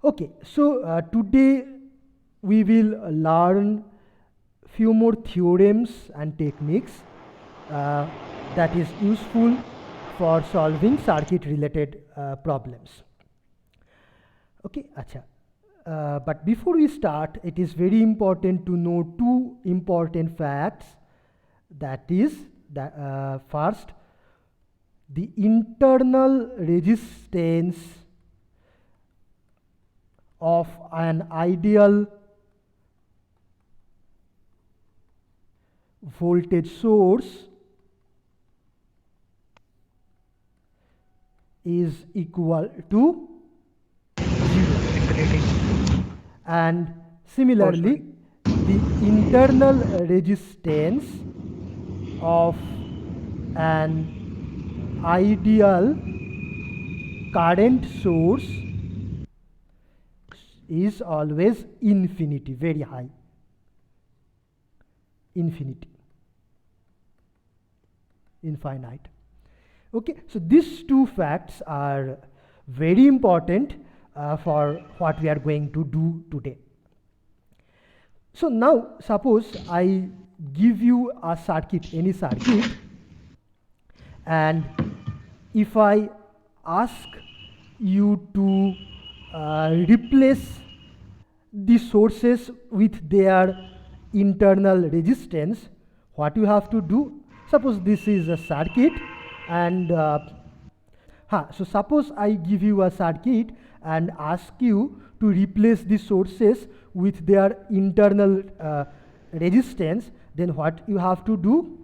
Okay, so today we will learn few more theorems and techniques uh, that is useful for solving circuit related problems. Okay, acha. But before we start, it is very important to know two important facts. That is, that first, the internal resistance of an ideal voltage source is equal to 0. And similarly, the internal resistance of an ideal current source is always infinity, very high. Infinity. Infinite. Okay, so these two facts are very important for what we are going to do today. So now suppose I give you a circuit, any circuit, and if I ask you to replace the sources with their internal resistance, what you have to do? Suppose this is a circuit, and so suppose I give you a circuit and ask you to replace the sources with their internal resistance, then what you have to do?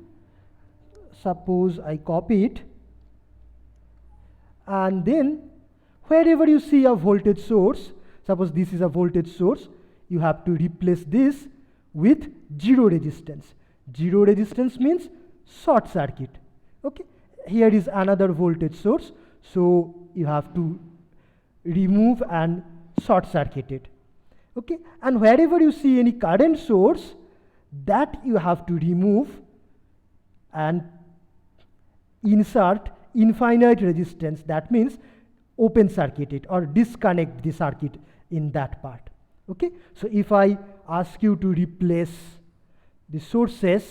Suppose I copy it, and then wherever you see a voltage source, suppose this is a voltage source, you have to replace this with zero resistance. Zero resistance means short circuit. Okay, here is another voltage source, so you have to remove and short circuit it. Okay, and wherever you see any current source, that you have to remove and insert infinite resistance. That means open circuit it or disconnect the circuit in that part. Okay, so if I ask you to replace the sources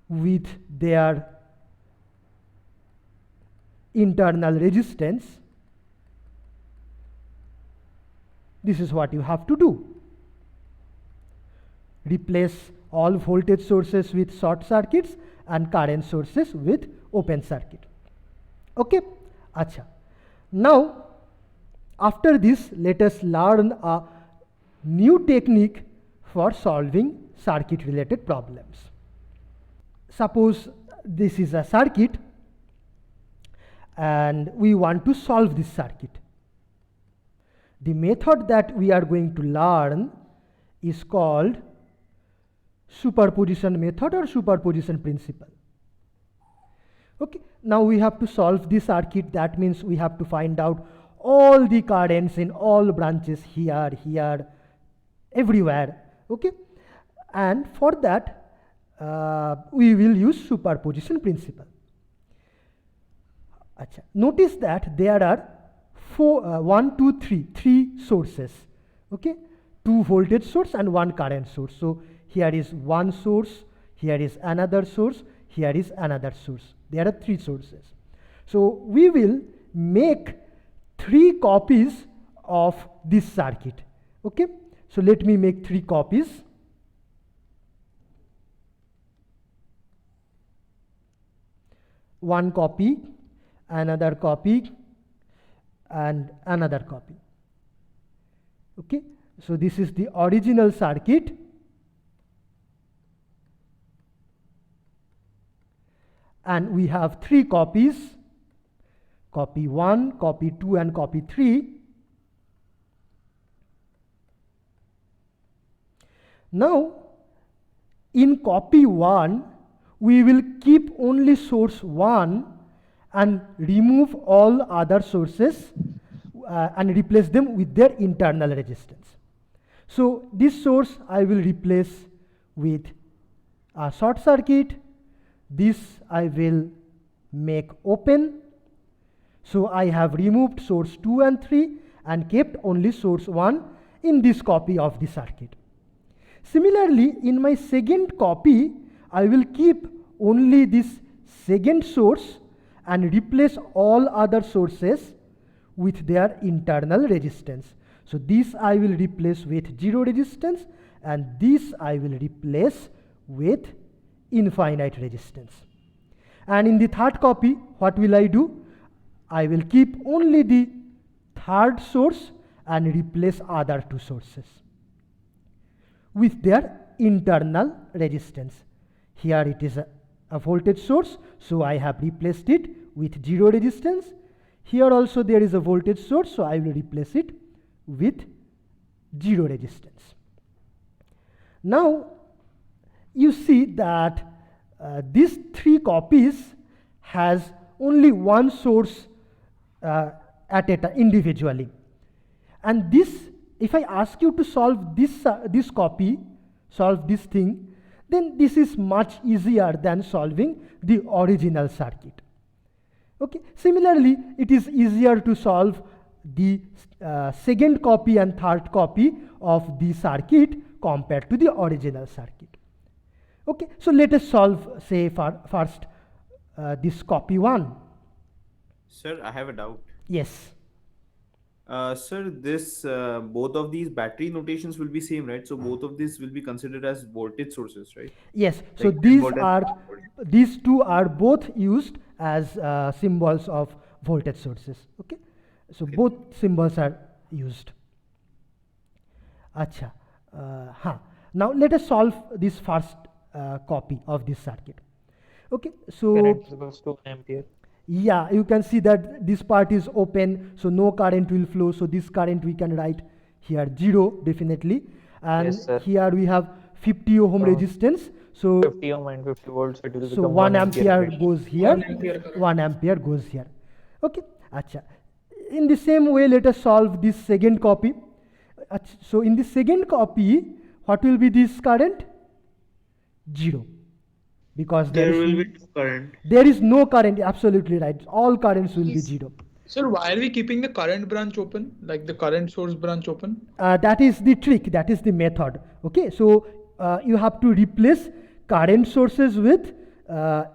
with their internal resistance, this is what you have to do. Replace all voltage sources with short circuits and current sources with open circuit. Okay, acha. Now after this, let us learn a new technique for solving circuit related problems. Suppose this is a circuit and we want to solve this circuit. The method that we are going to learn is called superposition method or superposition principle. Okay, now we have to solve this circuit. That means we have to find out all the currents in all branches, here, here, everywhere. Okay, and for that we will use superposition principle. Achha. Notice that there are three sources. Okay, two voltage source and one current source. So here is one source, here is another source, here is another source. There are three sources. So we will make 3 copies of this circuit. Okay, so let me make 3 copies. One copy, another copy, and another copy. Okay, so this is the original circuit. And we have 3 copies, copy 1, copy 2, and copy 3. Now, in copy 1, we will keep only source 1 and remove all other sources and replace them with their internal resistance. So this source I will replace with a short circuit. This I will make open, So I have removed source 2 and 3 and kept only source 1 in this copy of the circuit. Similarly, in my second copy, I will keep only this second source and replace all other sources with their internal resistance. So this I will replace with 0 resistance, and this I will replace with infinite resistance. And in the third copy, what will I do? I will keep only the third source and replace other two sources with their internal resistance. Here it is a voltage source, so I have replaced it with 0 resistance. Here also there is a voltage source, so I will replace it with 0 resistance. Now you see that these 3 copies has only one source at a time individually, and this, if I ask you to solve this copy, solve this thing, then this is much easier than solving the original circuit. Okay. Similarly, it is easier to solve the second copy and third copy of the circuit compared to the original circuit. Okay. So let us solve, say, first this copy 1. Sir, I have a doubt. Yes. Sir, this both of these battery notations will be same, right? So both of these will be considered as voltage sources, right? Yes. So Like these two are both used as symbols of voltage sources. Okay. So Okay. both symbols are used. Acha. Now let us solve this first copy of this circuit. Okay. So Current equals to 1 ampere. yeah, you can see that this part is open, so no current will flow. So this current we can write here 0 definitely, and Yes, sir. here we have 50 ohm resistance. So 50 ohm and 50 volts, it will so become 1 ampere current. goes here, 1 ampere goes here. Okay. Acha. In the same way, let us solve this second copy. So in the second copy, what will be this current? 0, because There will be no current. there is no current. Absolutely right. All currents will be 0. Sir, why are we keeping the current branch open, like the current source branch open? That is the trick, that is the method. Okay, so you have to replace current sources with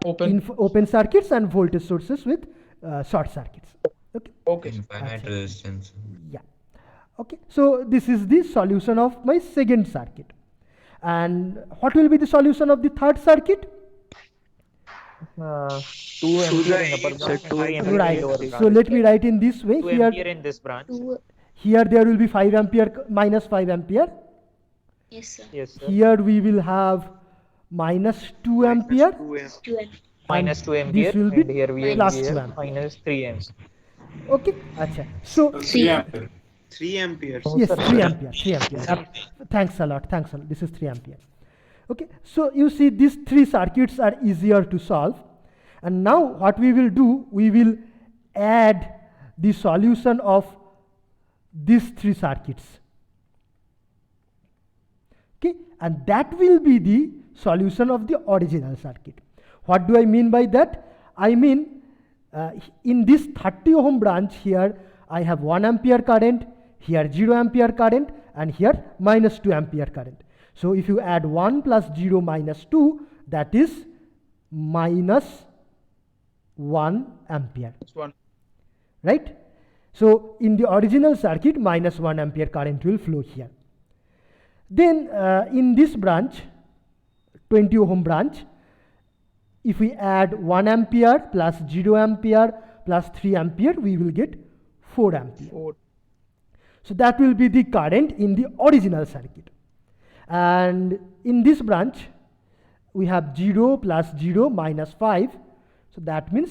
open circuits and voltage sources with short circuits. Okay. Okay. Infinite resistance. Yeah. Okay, so this is the solution of my second circuit. And what will be the solution of the third circuit? 2 ampere in upper branch and 5 ampere Right. in lower branch. So let me write in this way. 2 Here, ampere in this branch. here there will be 5 ampere minus 5 ampere. Yes, sir. Yes, sir. Here we will have minus 2 ampere. 2 and Minus 2 and ampere, this will be and here we plus have 2 ampere. minus 3 amps. Okay. Acha. So 3 ampere. 3 amperes. yes, 3 ampere. 3 ampere. Thanks a lot. Thanks a lot. This is 3 ampere. Okay. So you see these 3 circuits are easier to solve. And now what we will do, we will add the solution of these 3 circuits. Okay. And that will be the solution of the original circuit. What do I mean by that? I mean, in this 30 ohm branch here, I have 1 ampere current, here 0 ampere current, and here minus 2 ampere current. So if you add 1 plus 0 minus 2, that is minus 1 ampere, This one. right? So in the original circuit, minus 1 ampere current will flow here. Then in this branch, 20 ohm branch, if we add 1 ampere plus 0 ampere plus 3 ampere, we will get 4 ampere. 4. So that will be the current in the original circuit. And in this branch, we have 0 plus 0 minus 5. So that means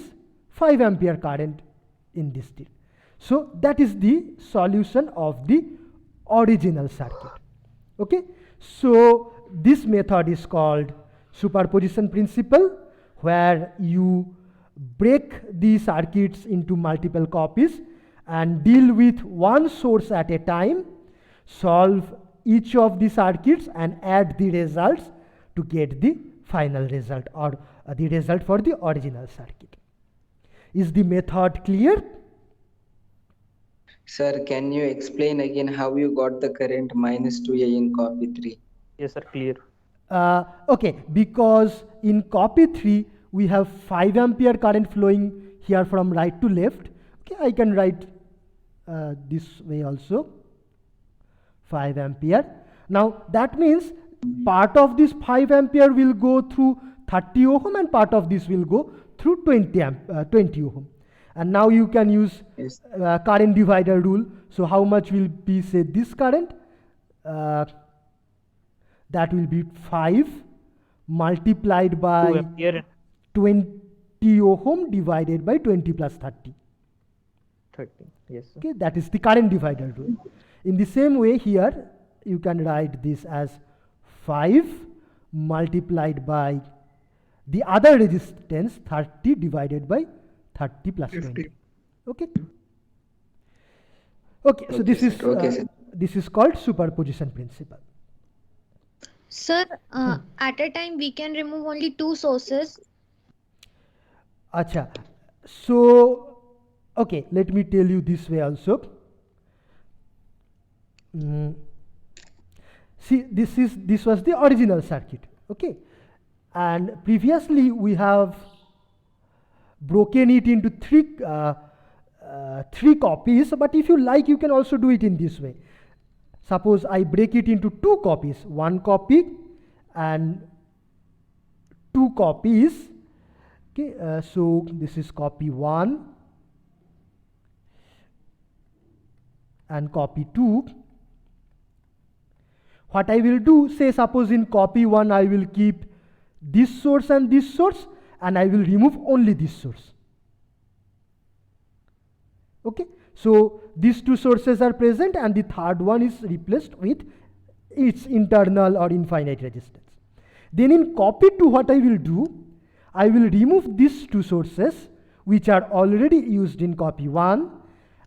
5 ampere current in this thing. So that is the solution of the original circuit. Okay. So this method is called superposition principle, where you break the circuits into multiple copies and deal with one source at a time, solve each of the circuits and add the results to get the final result, or the result for the original circuit. Is the method clear? Sir, can you explain again how you got the current minus 2A in copy 3? Yes, sir. Clear. Okay, because in copy 3 we have 5 ampere current flowing here from right to left. Okay, I can write this way also, 5 ampere. Now that means part of this 5 ampere will go through 30 ohm and part of this will go through 20 ohm. And now you can use Yes. current divider rule. So how much will be, say, this current? That will be 5 multiplied 2 by ampere 20 ohm divided by 20 plus 30. 30. Yes, sir. Okay, that is the current divider rule. In the same way here, you can write this as 5 multiplied by the other resistance 30 divided by 30 plus 20. 50. Okay. Okay, so this sir. is Okay, sir. this is called superposition principle. Sir, at a time we can remove only two sources. Acha. So, okay, let me tell you this way also. See, this was the original circuit, okay, and previously we have broken it into three copies. But if you like, you can also do it in this way. Suppose I break it into 2 copies, 1 copy and 2 copies. Okay, so this is copy 1 and copy 2. What I will do, say suppose in copy 1 I will keep this source and this source, and I will remove only this source. Okay, so these 2 sources are present and the third one is replaced with its internal or infinite resistance. Then in copy 2 what I will do, I will remove these 2 sources which are already used in copy 1,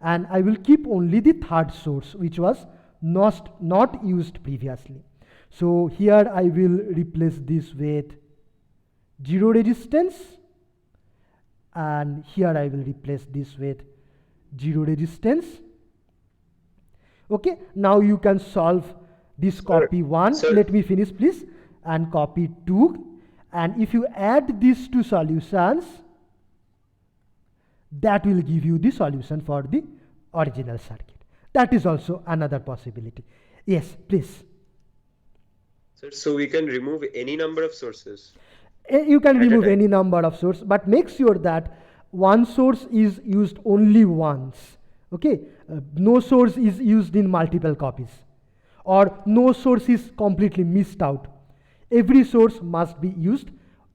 and I will keep only the third source which was not used previously. So here I will replace this with 0 resistance, and here I will replace this with 0 resistance. Okay, now you can solve this copy 1. Let me finish please. And copy 2. And if you add these 2 solutions, that will give you the solution for the original circuit. That is also another possibility. Yes, please. Sir, so we can remove any number of sources. You can At a remove time. any number of sources, but make sure that one source is used only once. Okay, no source is used in multiple copies, or no source is completely missed out. Every source must be used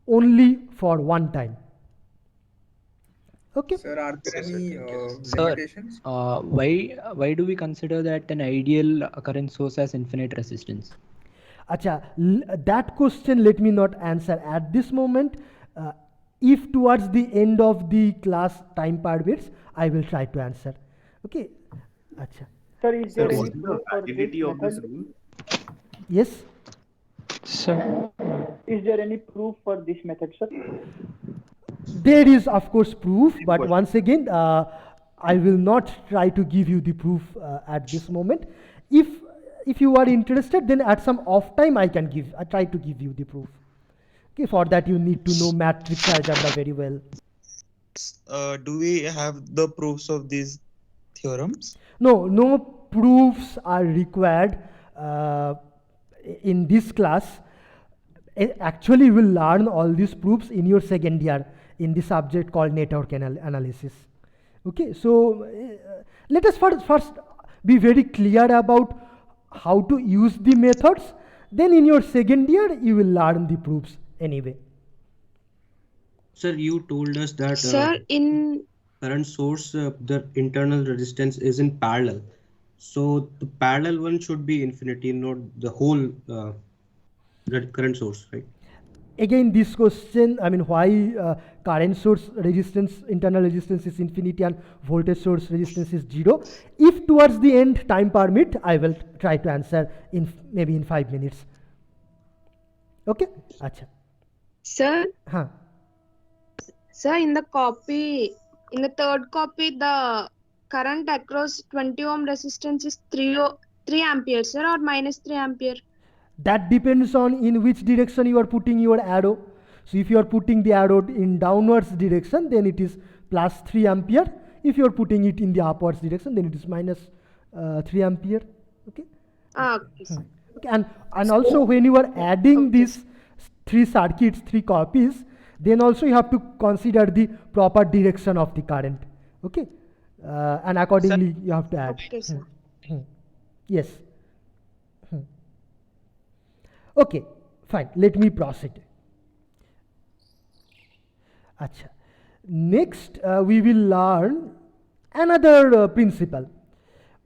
only for one time. Okay. Sir, are there any Sir, limitations? why do we consider that an ideal current source has infinite resistance? Acha, that question let me not answer at this moment. If towards the end of the class time permits, I will try to answer. Okay. Acha. Sir, is Sir, there what any is the proof for this validity of this method? rule? Yes. Sir, is there any proof for this method, sir? There is of course proof, but once again, I will not try to give you the proof at this moment. If you are interested, then at some off time I try to give you the proof. Okay, for that you need to know matrix algebra very well. Do we have the proofs of these theorems? No proofs are required in this class. Actually, you will learn all these proofs in your second year in the subject called network analysis. Okay, so let us first be very clear about how to use the methods. Then in your second year, you will learn the proofs anyway. Sir, you told us that Sir, in current source, the internal resistance is in parallel. So the parallel one should be infinity, not the whole current source, right? Again, this question, I mean, why current source resistance, internal resistance is infinity and voltage source resistance is 0. If towards the end time permit, I will try to answer in maybe in 5 minutes. Okay? Acha. Sir, Huh. sir, in the third copy, the current across 20 ohm resistance is 3 ampere, sir, or minus 3 ampere? That depends on in which direction you are putting your arrow. So if you are putting the arrow in downwards direction, then it is plus 3 ampere. If you are putting it in the upwards direction, then it is minus 3 ampere. Okay. Okay, sir. Okay. And also when you are adding these 3 circuits, 3 copies, then also you have to consider the proper direction of the current. Okay. And accordingly you have to add. Okay, sir. Yes. Okay, fine. Let me proceed. Acha. Next, we will learn another principle,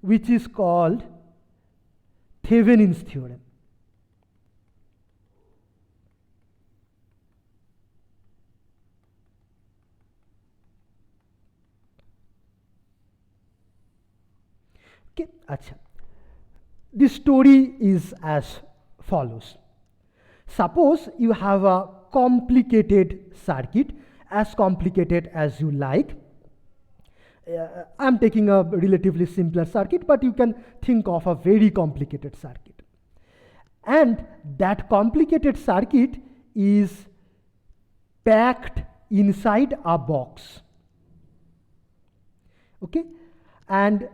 which is called Thevenin's theorem. Okay, acha. The story is as follows. Suppose you have a complicated circuit, as complicated as you like. I am taking a relatively simpler circuit, but you can think of a very complicated circuit. And that complicated circuit is packed inside a box. Okay? And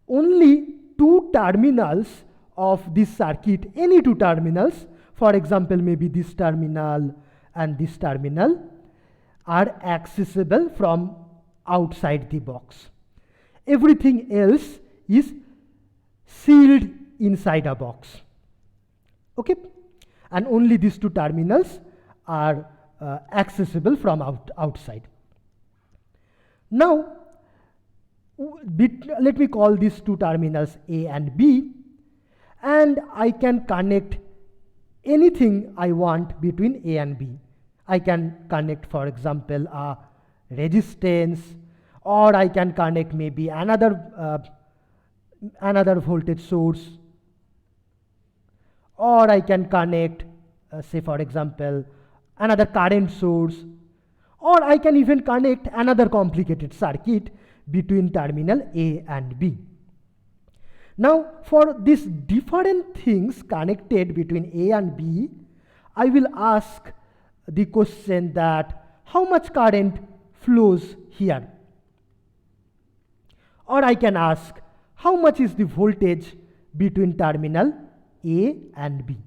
only 2 terminals of this circuit, any 2 terminals, for example, maybe this terminal and this terminal, are accessible from outside the box. Everything else is sealed inside a box. Okay? And only these 2 terminals are accessible from outside. Now, let me call these 2 terminals A and B, and I can connect anything I want between A and B. I can connect, for example, a resistance, or I can connect maybe another voltage source, or I can connect, say for example, another current source, or I can even connect another complicated circuit between terminal A and B. Now, for these different things connected between A and B, I will ask the question that how much current flows here? Or I can ask how much is the voltage between terminal A and B?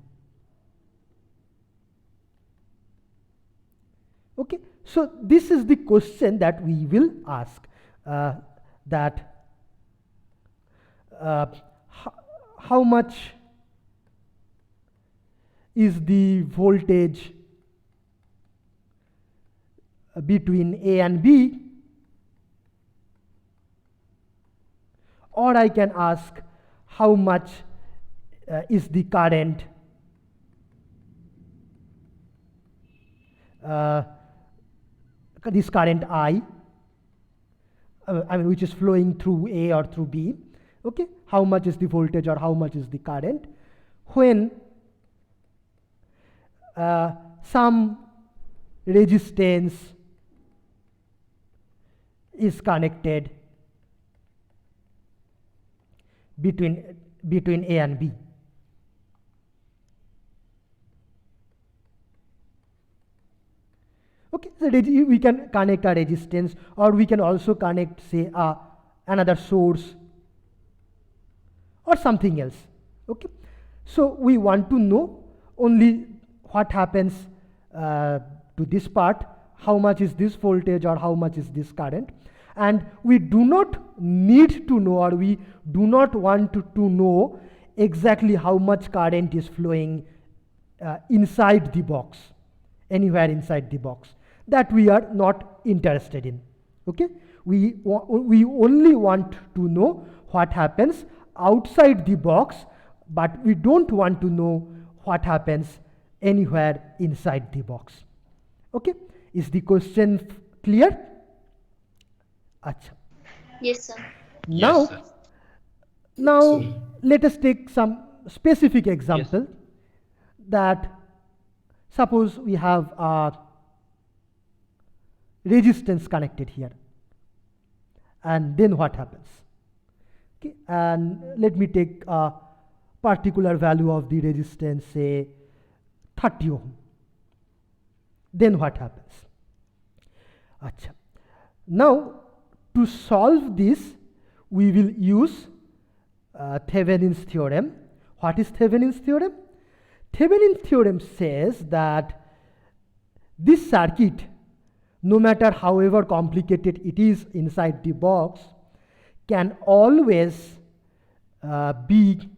Okay, so this is the question that we will ask. How much is the voltage between A and B? Or I can ask how much is the current this current I mean which is flowing through A or through B. Okay, how much is the voltage or how much is the current when some resistance is connected between A and B. Okay, so we can connect a resistance, or we can also connect, say, another source or something else. Okay, so we want to know only what happens to this part, how much is this voltage or how much is this current, and we do not need to know, or we do not want to know exactly how much current is flowing inside the box, anywhere inside the box. That we are not interested in. Okay, we only want to know what happens outside the box, but we don't want to know what happens anywhere inside the box. Okay, is the question clear? Achha. Yes, sir. Now let us take some specific example. That suppose we have a resistance connected here, and then what happens? Okay, and let me take a particular value of the resistance, say 30 ohm. Then what happens? Acha. Now, to solve this, we will use Thevenin's theorem. What is Thevenin's theorem? Thevenin's theorem says that this circuit, no matter however complicated it is inside the box, can always be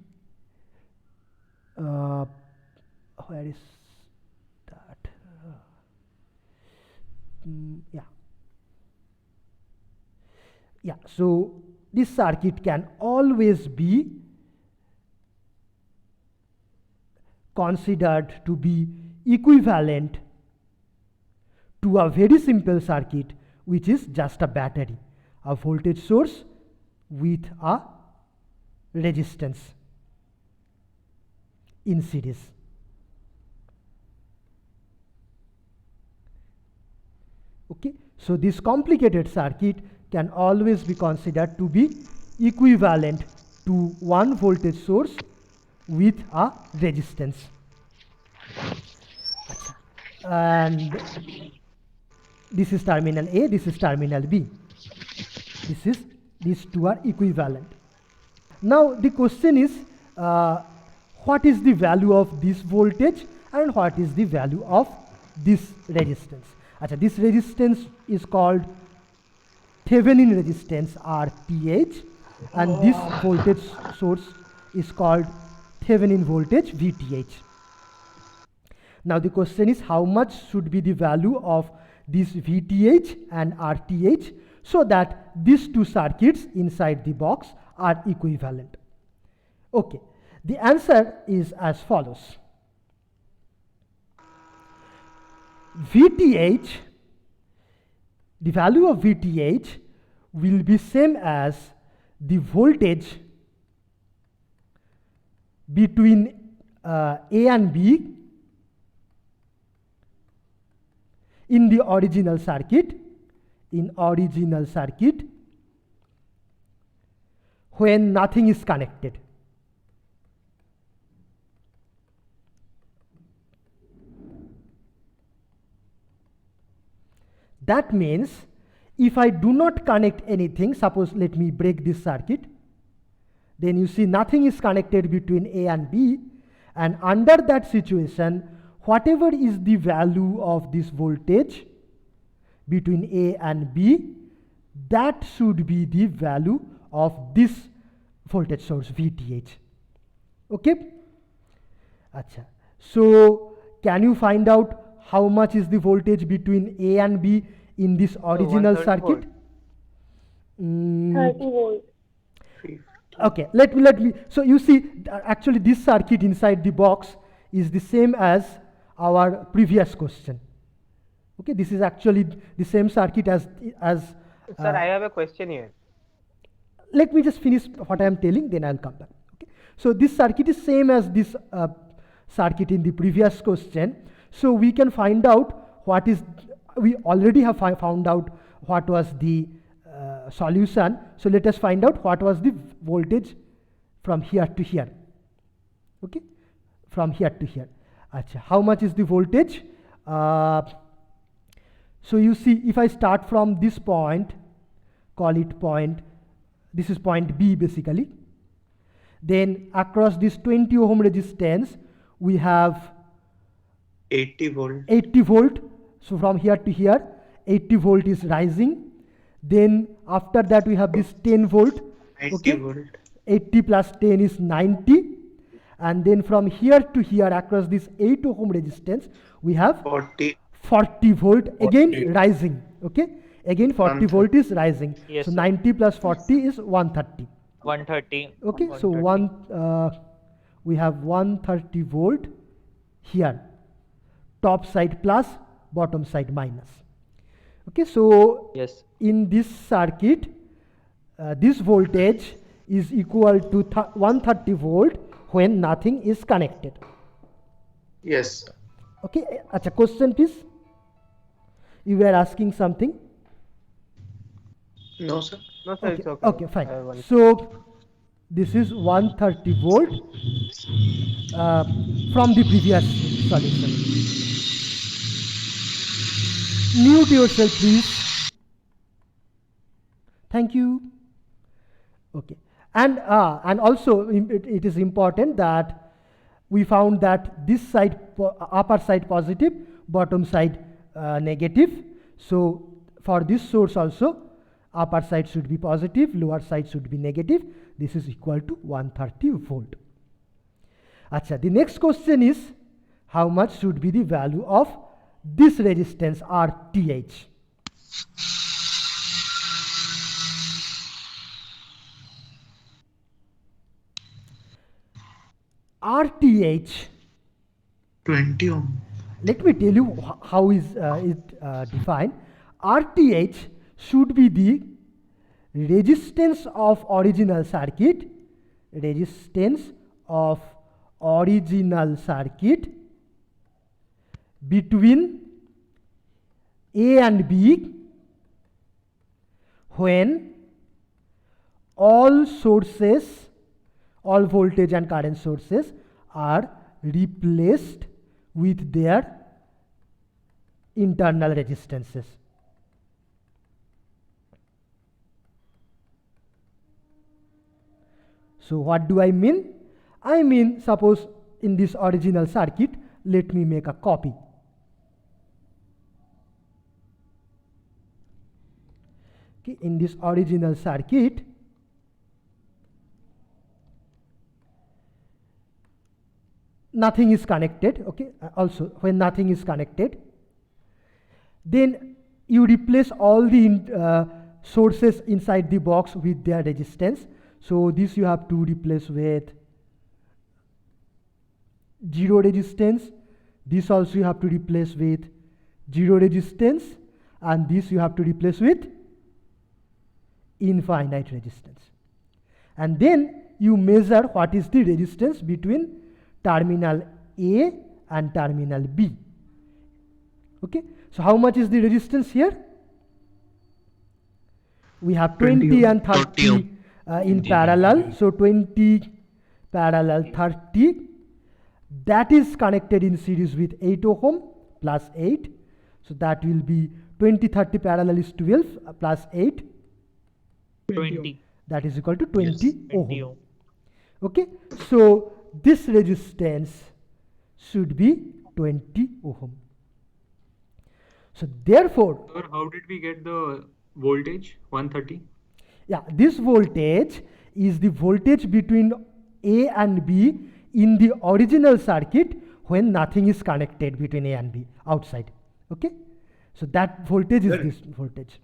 where is that? Yeah, so this circuit can always be considered to be equivalent to a very simple circuit, which is just a battery, a voltage source with a resistance in series. Okay, so this complicated circuit can always be considered to be equivalent to one voltage source with a resistance. And this is terminal A, this is terminal B. These two are equivalent. Now the question is, what is the value of this voltage and what is the value of this resistance? This resistance is called Thevenin resistance, RTH, and this voltage source is called Thevenin voltage, VTH. Now the question is, how much should be the value of this VTH and RTH so that these two circuits inside the box are equivalent? Okay, the answer is as follows. VTH, the value of VTH will be same as the voltage between A and B in the original circuit, when nothing is connected. That means if I do not connect anything, suppose let me break this circuit, then you see nothing is connected between A and B, and under that situation, whatever is the value of this voltage between A and B, that should be the value of this voltage source VTH. Okay? Acha. So can you find out how much is the voltage between A and B in this original circuit? 30 volt. Okay, let me. So you see, actually this circuit inside the box is the same as our previous question. Okay, this is actually the same circuit as. Sir, I have a question here. Let me just finish what I am telling, then I'll come back. Okay, so this circuit is same as this circuit in the previous question. So we can find out what is. We already have found out what was the solution. So let us find out what was the voltage from here to here. Okay, from here to here. Achha, how much is the voltage? So you see, if I start from this point, call it point, this is point B basically. Then across this 20 ohm resistance, we have 80 volt. 80 volt. So from here to here, 80 volt is rising. Then after that we have this 10 volt. 90 volt. 80 plus 10 is 90. And then from here to here across this 8 ohm resistance, we have 40 volt again rising. Okay, again 40 volt is rising. Yes, so sir. 90 plus 40 is 130. 130. Okay, so we have 130 volt here, top side plus, bottom side minus. Okay, so Yes. in this circuit, this voltage is equal to 130 volt when nothing is connected. Yes. Okay, acha, question please. You were asking something. No, sir. No, sir, Okay, it's okay. okay, fine. So This is 130 volt from the previous solution. Mute yourself, please. Thank you. Okay. And also it is important that we found that this side, upper side positive, bottom side negative. So for this source also, upper side should be positive, lower side should be negative. This is equal to 130 volt. Acha, the next question is, how much should be the value of this resistance RTH? RTH, 20 ohm. let me tell you how is it defined. RTH should be the resistance of original circuit, between A and B when all sources, all voltage and current sources are replaced with their internal resistances. So what do I mean? I mean, suppose in this original circuit, let me make a copy. Okay, in this original circuit, nothing is connected. Okay, also when nothing is connected, then you replace all the sources inside the box with their resistance. So this you have to replace with 0 resistance. This also you have to replace with 0 resistance, and this you have to replace with infinite resistance. And then you measure what is the resistance between terminal A and terminal B. Okay, so how much is the resistance here? We have 20 and 30 in parallel. So 20 parallel 30, that is connected in series with 8 ohm plus 8. So that will be 20, 30 parallel is 12 plus 8. 20. That is equal to 20 Yes, ohm. 20 ohm. Okay, so this resistance should be 20 ohm. So therefore, Sir, how did we get the voltage 130? yeah, this voltage is the voltage between A and B in the original circuit when nothing is connected between A and B outside. Okay, so that voltage is Sir. this voltage.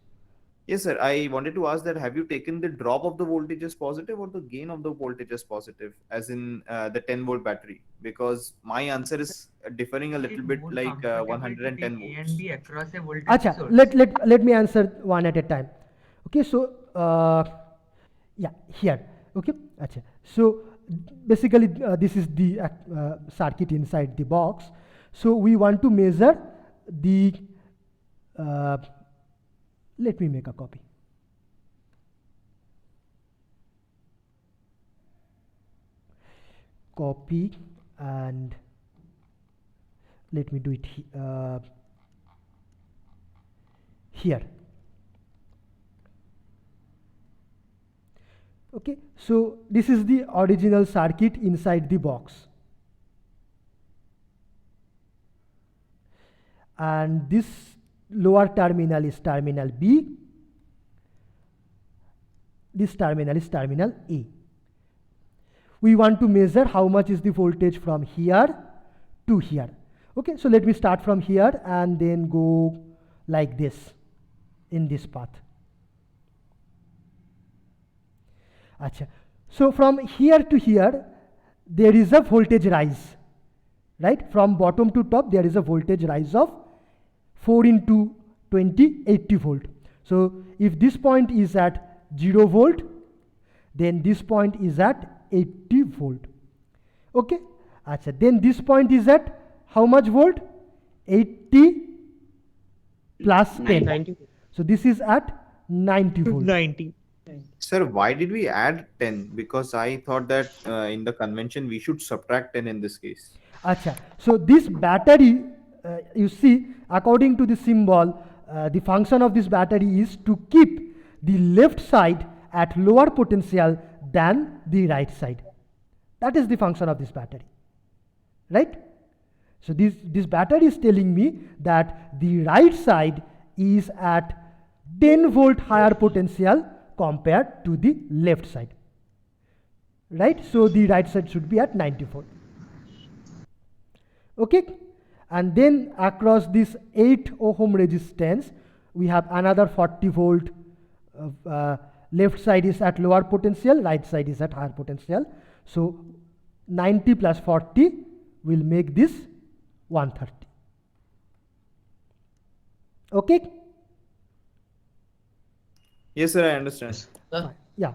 Yes, sir. I wanted to ask that have you taken the drop of the voltage as positive or the gain of the voltage as positive, as in the 10 volt battery? Because my answer is differing a little bit, like 110 volts. across a voltage Acha, let me answer one at a time. Okay, so yeah, here. Okay, acha. So basically this is the circuit inside the box. So we want to measure the let me make a copy. Copy, and let me do it here. Okay, so this is the original circuit inside the box, and this lower terminal is terminal B, this terminal is terminal A. We want to measure how much is the voltage from here to here. Okay, so let me start from here and then go like this in this path. Achha. So from here to here, there is a voltage rise, right? From bottom to top, there is a voltage rise of 4 into 20, 80 volt. So if this point is at 0 volt, then this point is at 80 volt. Okay? Achha. Then this point is at how much volt? 80 plus 10. 90. So this is at 90 volt. 90. Sir, why did we add 10? Because I thought that in the convention we should subtract 10 in this case. Acha. So this battery, you see, according to the symbol, the function of this battery is to keep the left side at lower potential than the right side. That is the function of this battery, right? So this battery is telling me that the right side is at 10 volt higher potential compared to the left side, right? So the right side should be at 90 volt. Okay, and then across this 8 ohm resistance we have another 40 volt. Left side is at lower potential, right side is at higher potential. So 90 plus 40 will make this 130. Okay. Yes, sir, I understand. Sir, Yeah.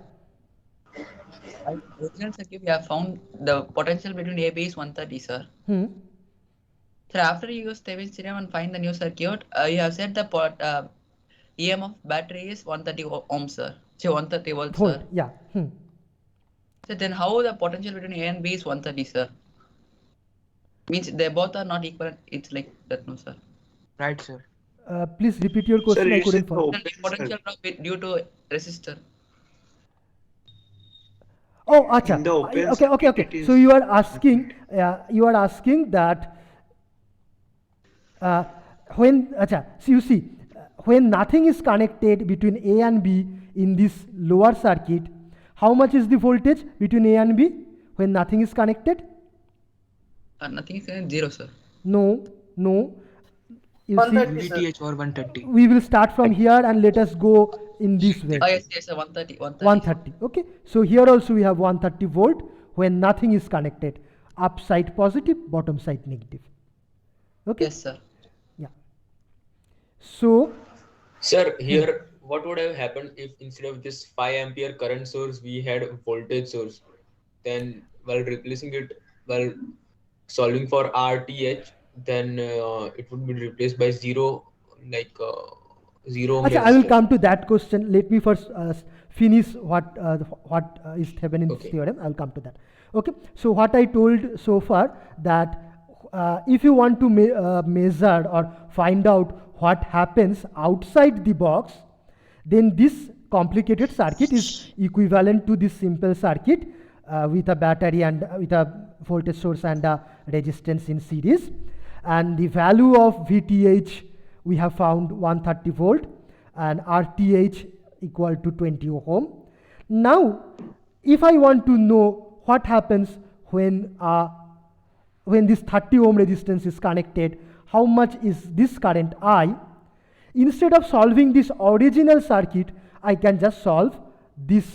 in original circuit, we have found the potential between AB is 130, sir. So after you use Thevenin's theorem and find the new circuit, you have said the EM of battery is 130 ohms, sir. So 130 volts, Volt. sir. Yeah. So then how the potential between A and B is 130, sir? Means they both are not equal. It's like that, no, sir. Right, sir. Please repeat your question. I couldn't follow. The potential drop due to resistor. Oh, acha. In the open Okay. circuit it So is- you are asking that so you see, when nothing is connected between A and B in this lower circuit, how much is the voltage between A and B when nothing is connected? Nothing is zero, sir. No. You see, 130, VTH or 130. we will start from here and let us go in this way. Oh, yes, sir. 130. 130. Okay. So here also we have 130 volt when nothing is connected. Up side positive, bottom side negative. Okay. Yes, sir. Yeah. So Sir, here what would have happened if instead of this 5 ampere current source we had voltage source? Then while replacing it, while solving for RTH, then it would be replaced by zero, like zero. Achha, I will come to that question. Let me first finish what is Thevenin's theorem. I will come to that. Okay. So what I told so far that if you want to measure or find out what happens outside the box, then this complicated circuit is equivalent to this simple circuit with a battery and with a voltage source and a resistance in series. And the value of VTH we have found 130 volt and RTH equal to 20 ohm. Now, if I want to know what happens when this 30 ohm resistance is connected, how much is this current I? Instead of solving this original circuit, I can just solve this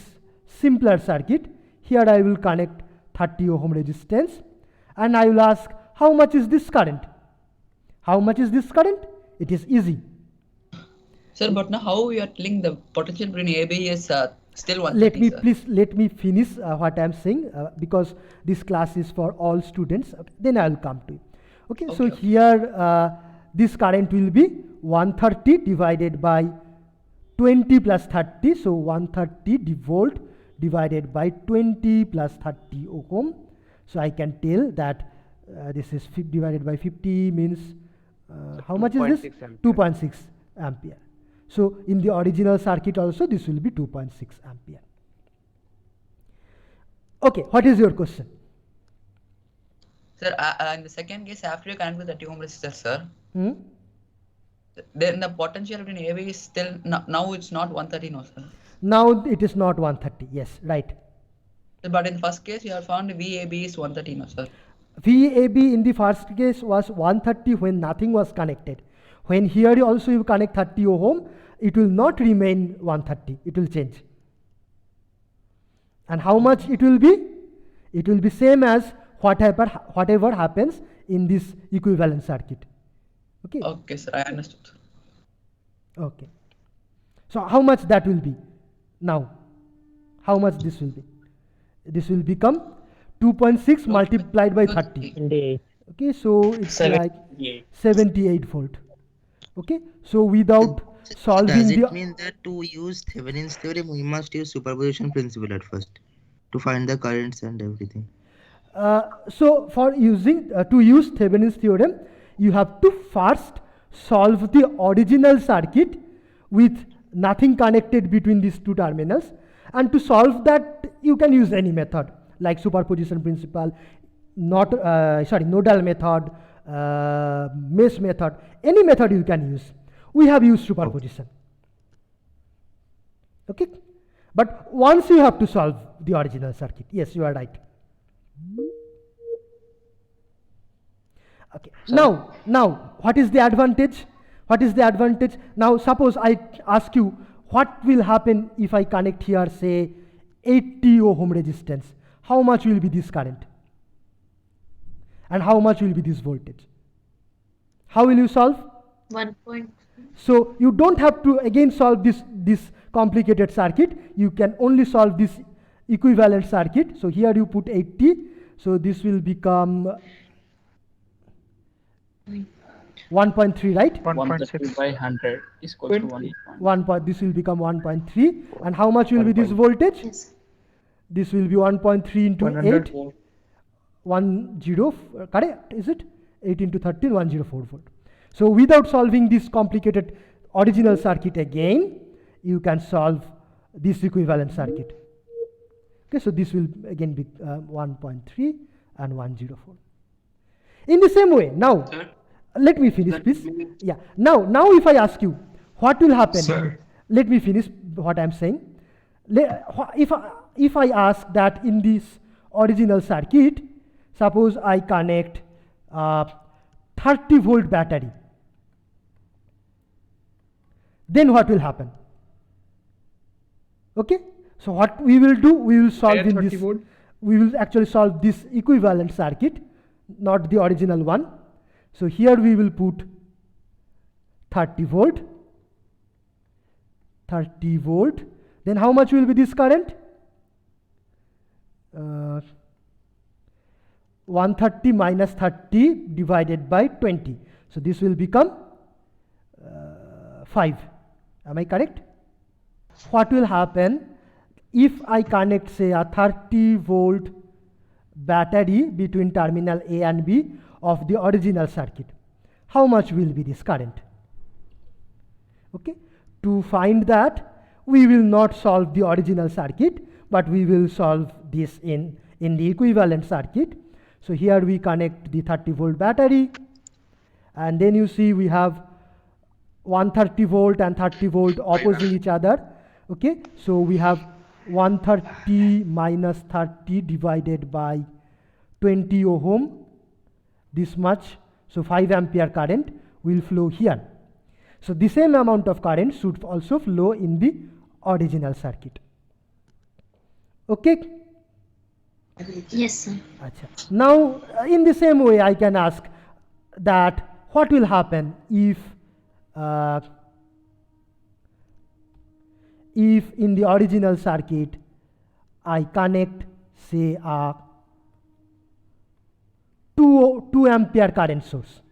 simpler circuit. Here I will connect 30 ohm resistance and I will ask how much is this current? How much is this current? It is easy. Sir, but now how you are telling the potential between AB is still 130, Let me finish what I am saying because this class is for all students. Then I will come to it. Okay, so here this current will be 130 divided by 20 plus 30. So 130 volt divided by 20 plus 30 ohm. So I can tell that this is divided by 50 means how much is this? 2.6 ampere. So in the original circuit also this will be 2.6 ampere. Okay, what is your question? Sir, in the second case, after you connect with the 30 ohm resistor, sir, then the potential between AB is still, now it's not 130, no, sir. Now it is not 130, yes, right. But in first case, you have found VAB is 130, no, sir. VAB in the first case was 130 when nothing was connected. When here also you connect 30 ohm, it will not remain 130, it will change. And how much it will be? It will be same as whatever happens in this equivalent circuit. Okay. Okay, sir, I understood. Okay. So how much that will be now? How much this will be? This will become 2.6 multiplied by 30. Okay, so it's like 78 volt. Okay, so without solving Does the it mean that to use Thevenin's theorem, we must use superposition principle at first to find the currents and everything? So for using to use Thevenin's theorem, you have to first solve the original circuit with nothing connected between these two terminals, and to solve that you can use any method like superposition principle, nodal method, mesh method, any method you can use. We have used superposition. Okay, but once you have to solve the original circuit. Yes, you are right. Okay. Now, what is the advantage? What is the advantage? Now, suppose I ask you, what will happen if I connect here, say, 80 ohm resistance? How much will be this current? And how much will be this voltage? How will you solve? 1 point. So you don't have to again solve this complicated circuit. You can only solve this equivalent circuit. So here you put 80. So this will become 1.3, right? 1.6 by 100 is equal to 1. This will become 1.3. And how much will be this voltage? Yes. This will be 1.3 into 100 8. volt. 10, correct? Is it? 8 into 13, 104 volt. So without solving this complicated original circuit again, you can solve this equivalent circuit. Okay, so this will again be 1.3 and 104. In the same way, now, let me finish, please. Yeah. Now if I ask you, what will happen? Sir. Let me finish what I'm saying. If I ask that in this original circuit, suppose I connect 30 volt battery, then what will happen? Okay, so what we will do, we will solve in 30 this. volt. We will actually solve this equivalent circuit, not the original one. So here we will put 30 volt. 30 volt. Then how much will be this current? 130 minus 30 divided by 20. So this will become 5. Am I correct? What will happen if I connect, say, a 30 volt battery between terminal A and B of the original circuit? How much will be this current? Okay. To find that, we will not solve the original circuit, but we will solve this in the equivalent circuit. So here we connect the 30 volt battery, and then you see we have 130 volt and 30 volt opposing each other. Okay, so we have 130 minus 30 divided by 20 ohm, this much. So 5 ampere current will flow here. So the same amount of current should also flow in the original circuit. Okay. Yes, sir. Achha. Now, in the same way, I can ask that what will happen if in the original circuit I connect, say, a 2 ampere current source.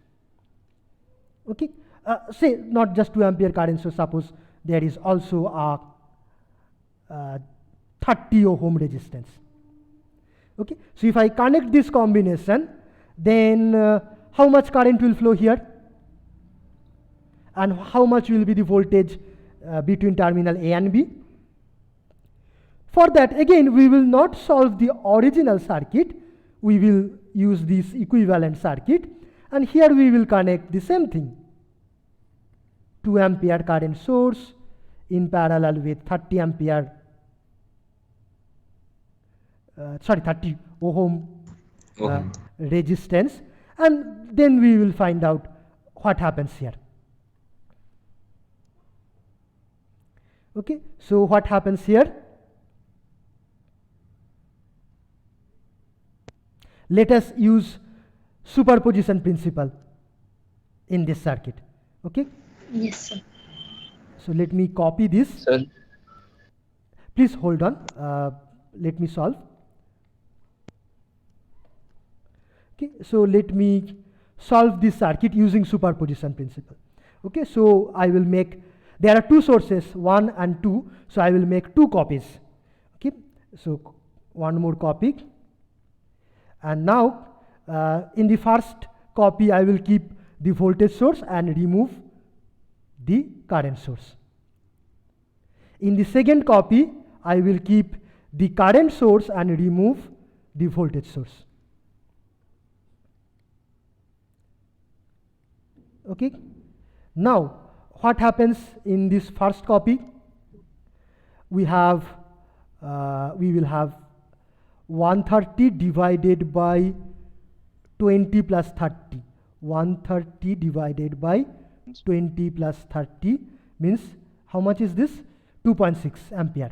Okay, say not just 2 ampere current source. Suppose there is also a 30 ohm resistance. Okay, so if I connect this combination, then how much current will flow here, and how much will be the voltage between terminal A and B? For that, again, we will not solve the original circuit. We will use this equivalent circuit, and here we will connect the same thing. 2 ampere current source in parallel with 30 ampere 30 ohm resistance, and then we will find out what happens here. Okay, so what happens here? Let us use superposition principle in this circuit. Okay. Yes, sir. So let me copy this. Sir. Please hold on. Let me solve. Okay, so let me solve this circuit using superposition principle. Okay, so I will make there are two sources, 1 and 2, so I will make 2 copies. Okay, so one more copy, and now in the first copy I will keep the voltage source and remove the current source. In the second copy I will keep the current source and remove the voltage source. Okay, now what happens in this first copy? We will have 130 divided by 20 plus 30. 130 divided by 20 plus 30 means how much is this? 2.6 ampere.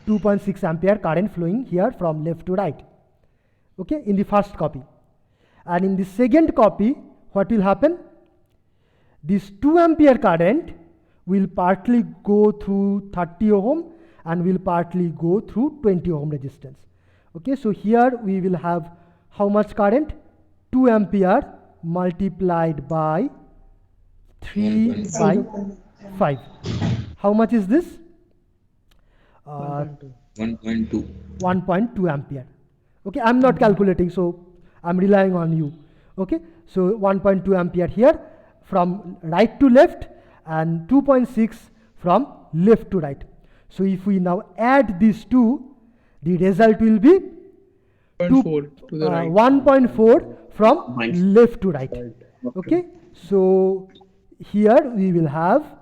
2.6 ampere current flowing here from left to right. Okay, in the first copy. And in the second copy, what will happen? This 2 ampere current will partly go through 30 ohm and will partly go through 20 ohm resistance. Okay, so here we will have how much current? 2 ampere multiplied by 3 by 5. How much is this? 1.2. 1.2 ampere. Okay, I'm not calculating, so I'm relying on you. Okay, so 1.2 ampere here from right to left and 2.6 from left to right. So if we now add these two, the result will be 1.4 to the right. 1.4 from left to right. Okay, so here we will have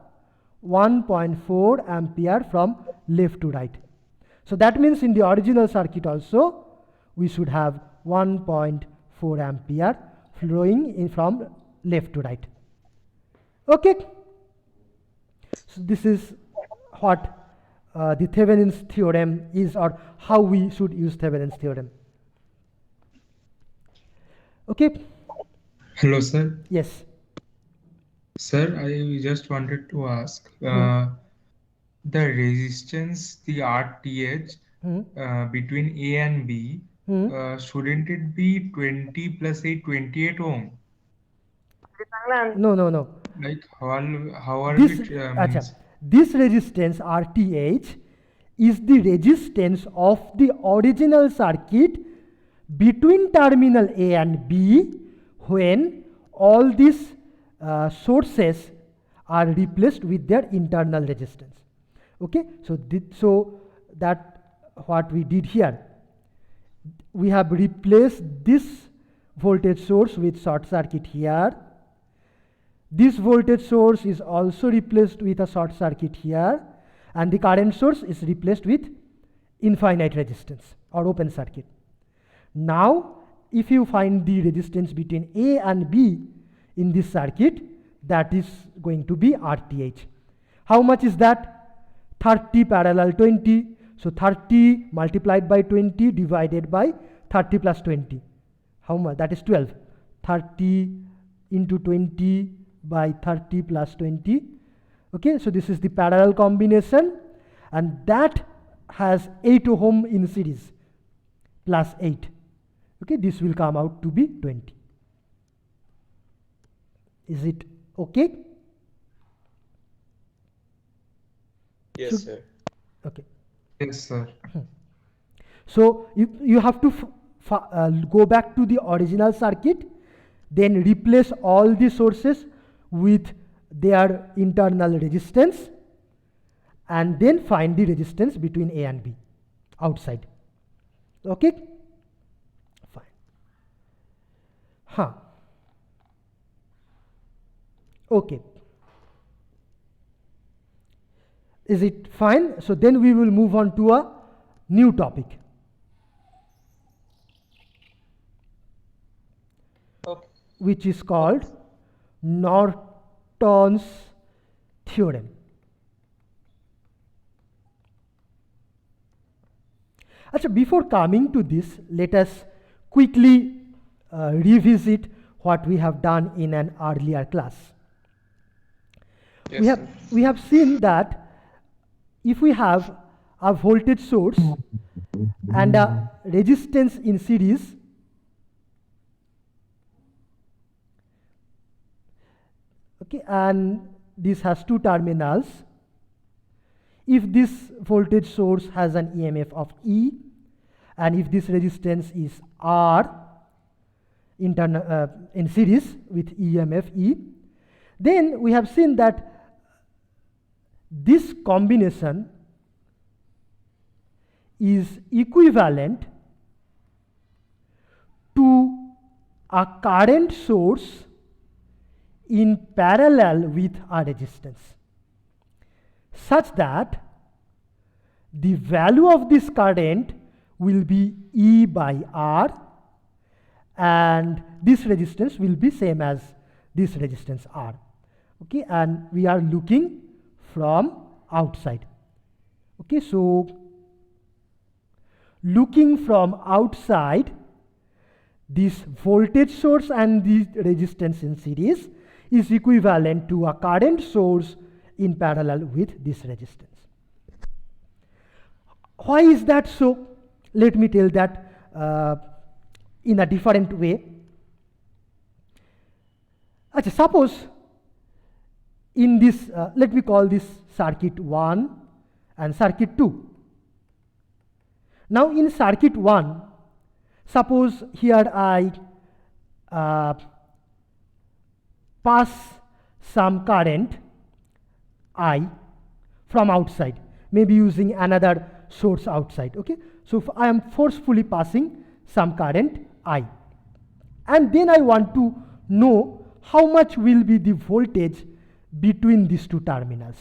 1.4 ampere from left to right. So that means in the original circuit also we should have 1.4 ampere flowing in from left to right. Okay, so this is what the Thevenin's theorem is, or how we should use Thevenin's theorem. Okay. Hello, sir. Yes. Sir, I just wanted to ask the resistance, the RTH between A and B, shouldn't it be 20 plus 8, 28 ohm? No. Like how are This, we? This resistance RTH is the resistance of the original circuit between terminal A and B when all these sources are replaced with their internal resistance. Okay, so that what we did here, we have replaced this voltage source with short circuit here. This voltage source is also replaced with a short circuit here, and the current source is replaced with infinite resistance or open circuit. Now if you find the resistance between A and B in this circuit, that is going to be RTH. How much is that? 30 parallel 20. So 30 multiplied by 20 divided by 30 plus 20. How much? That is 12. 30 into 20 by 30 plus 20. Okay, so this is the parallel combination, and that has 8 ohm in series plus 8. Okay, this will come out to be 20. Is it okay? Yes, sir. Okay. Yes, sir. So you have to go back to the original circuit, then replace all the sources with their internal resistance, and then find the resistance between A and B outside. Okay? Fine. Okay. Is it fine? So then we will move on to a new topic. Okay. Which is called Norton's theorem. Achha, before coming to this, let us quickly revisit what we have done in an earlier class. Yes, we have seen that if we have a voltage source and a resistance in series, okay, and this has two terminals. If this voltage source has an EMF of E, and if this resistance is R in series with EMF E, then we have seen that this combination is equivalent to a current source in parallel with a resistance, such that the value of this current will be E by R, and this resistance will be same as this resistance R. Okay, and we are looking from outside. Okay, so looking from outside, this voltage source and the resistance in series is equivalent to a current source in parallel with this resistance. Why is that so? Let me tell that in a different way. Achha, suppose in this, let me call this circuit 1 and circuit 2. Now in circuit 1, suppose here I pass some current I from outside, maybe using another source outside. Okay, so if I am forcefully passing some current I, and then I want to know how much will be the voltage between these two terminals.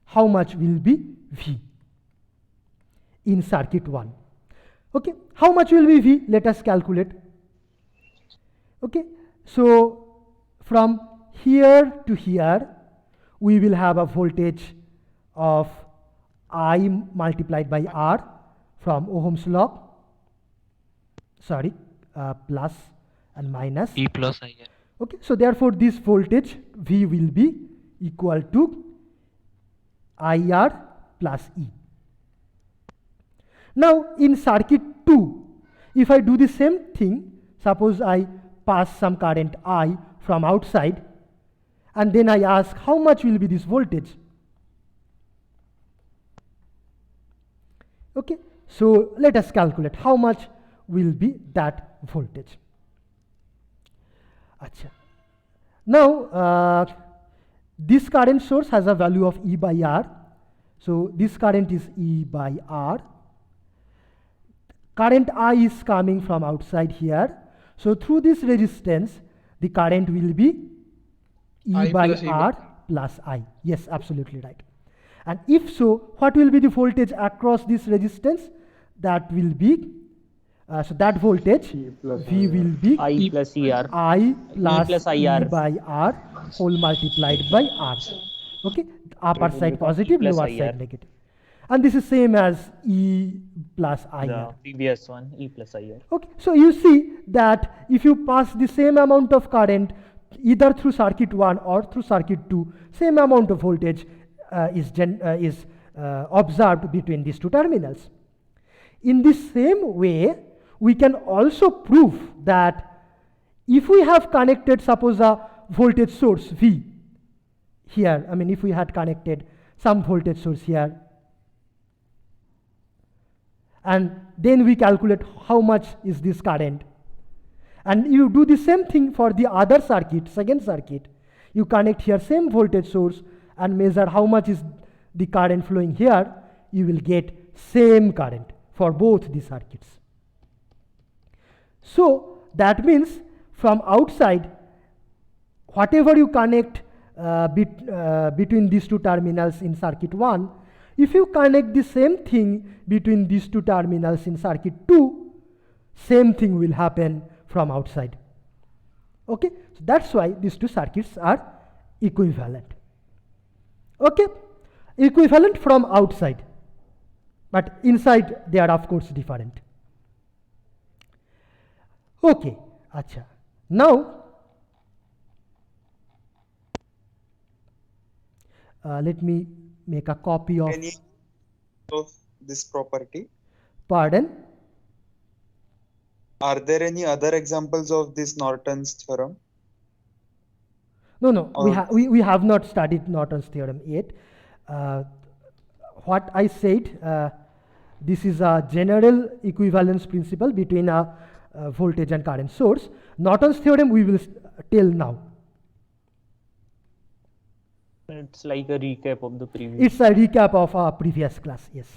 How much will be V in circuit 1? Okay, how much will be V? Let us calculate. Okay, so from here to here, we will have a voltage of I multiplied by R from Ohm's law. Sorry, plus and minus. E plus IR. Okay, so therefore this voltage V will be equal to IR plus E. Now in circuit 2, if I do the same thing, suppose I pass some current I from outside, and then I ask how much will be this voltage. Okay, so let us calculate how much will be that voltage. Achha. Now this current source has a value of E by R, so this current is E by R. Current I is coming from outside here, so through this resistance the current will be E I by plus E by R plus I. Yes, absolutely right. And if so, what will be the voltage across this resistance? That will be so that voltage V will be I plus ER. I plus plus E IR. by R whole multiplied by R. Okay, upper side positive, plus lower IR. side negative. And this is same as E plus IR. The previous one, E plus IR. Okay, so you see that if you pass the same amount of current either through circuit 1 or through circuit 2, same amount of voltage is observed between these two terminals. In the same way, we can also prove that if we have connected, suppose a voltage source V here, I mean if we had connected some voltage source here, and then we calculate how much is this current, and you do the same thing for the other circuit, second circuit, you connect here same voltage source and measure how much is the current flowing here, you will get same current for both the circuits. So that means from outside, whatever you connect between these two terminals in circuit 1, if you connect the same thing between these two terminals in circuit 2, same thing will happen from outside. Okay, so that's why these two circuits are equivalent. Okay, equivalent from outside, but inside they are of course different. Okay, acha. Now let me make a copy of Any of this property? Pardon? Are there any other examples of this Norton's theorem? No, Or we have not studied Norton's theorem yet. What I said, this is a general equivalence principle between a voltage and current source. Norton's theorem we will tell now. It's like a recap of the previous. It's a recap of our previous class, yes.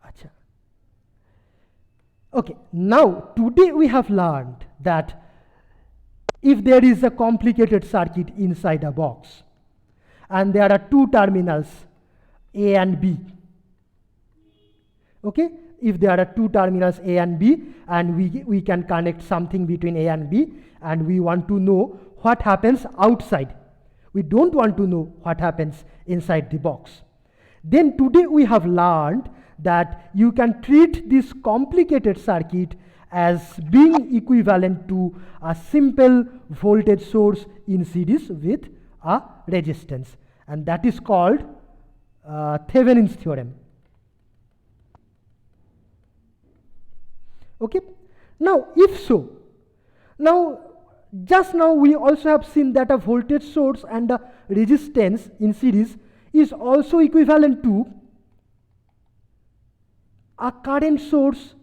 Acha. Okay, now today we have learned that if there is a complicated circuit inside a box and there are two terminals A and B, okay, if there are two terminals A and B and we can connect something between A and B and we want to know what happens outside. We don't want to know what happens inside the box. Then today we have learned that you can treat this complicated circuit as being equivalent to a simple voltage source in series with a resistance, and that is called Thevenin's theorem. Okay, now if so, just now we also have seen that a voltage source and a resistance in series is also equivalent to a current source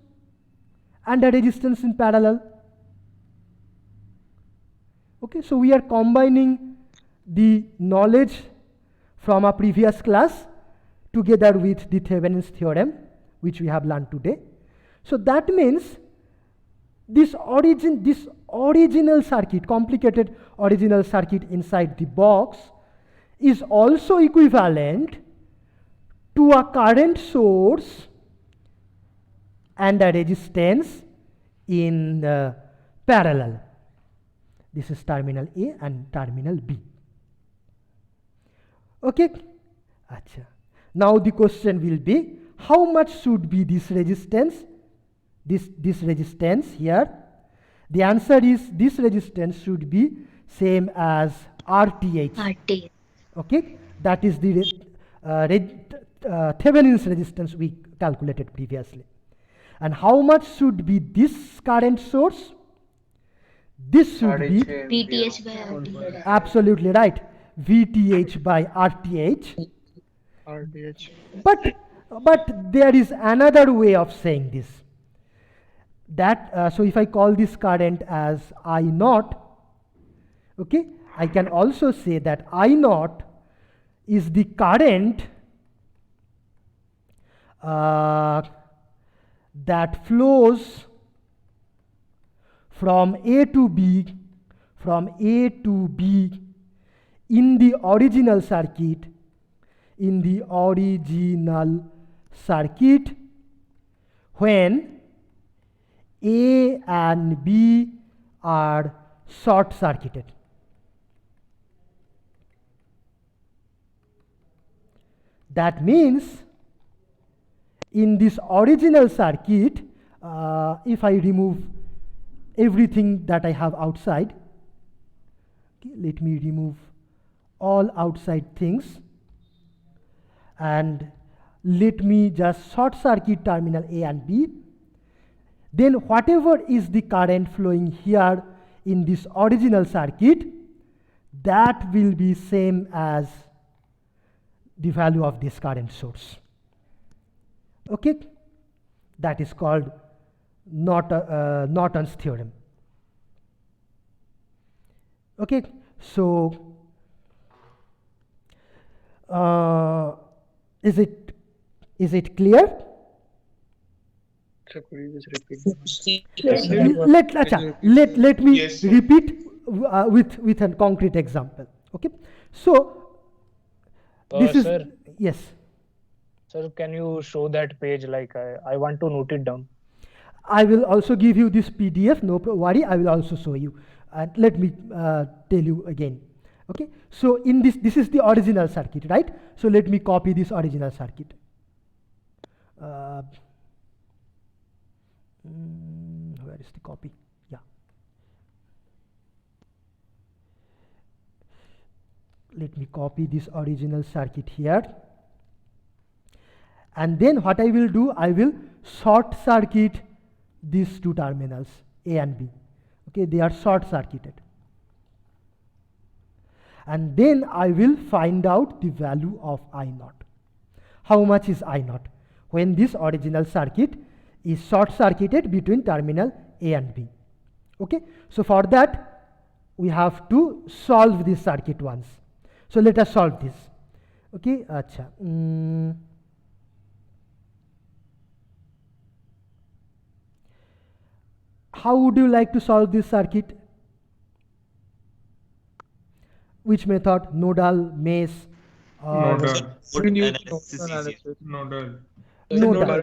and a resistance in parallel. Okay, so we are combining the knowledge from a previous class together with the Thevenin's theorem, which we have learned today. So that means this original circuit, complicated original circuit inside the box is also equivalent to a current source and a resistance in parallel. This is terminal A and terminal B. Okay? Achha. Now the question will be, how much should be this resistance? This resistance here. The answer is this resistance should be same as RTH. RTH. Okay? That is the Thevenin's resistance we calculated previously. And how much should be this current source? This should be VTH by RTH. absolutely right. VTH by RTH. RTH. But there is another way of saying this. That so if I call this current as I naught, okay, I can also say that I naught is the current that flows from A to B in the original circuit, when A and B are short circuited. That means in this original circuit, if I remove everything that I have outside, okay, let me remove all outside things and let me just short circuit terminal A and B. Then whatever is the current flowing here in this original circuit, that will be same as the value of this current source. Okay, that is called Norton's theorem. Okay, so is it clear? Sir, could you just repeat? Let me Yes, sir. repeat with a concrete example. Okay, so this is Sir, yes. sir, can you show that page? Like I want to note it down. I will also give you this PDF. No worry, I will also show you. And let me tell you again. Okay, so in this is the original circuit, right? So let me copy this original circuit. Where is the copy? Yeah. Let me copy this original circuit here. And then what I will do, I will short circuit these two terminals, A and B. Okay, they are short circuited. and then I will find out the value of I naught. How much is I naught when this original circuit is short circuited between terminal A and B. Okay, so for that we have to solve this circuit once. So let us solve this. Okay, acha. How would you like to solve this circuit? Which method? Nodal, mesh, or Nodal. Nodal.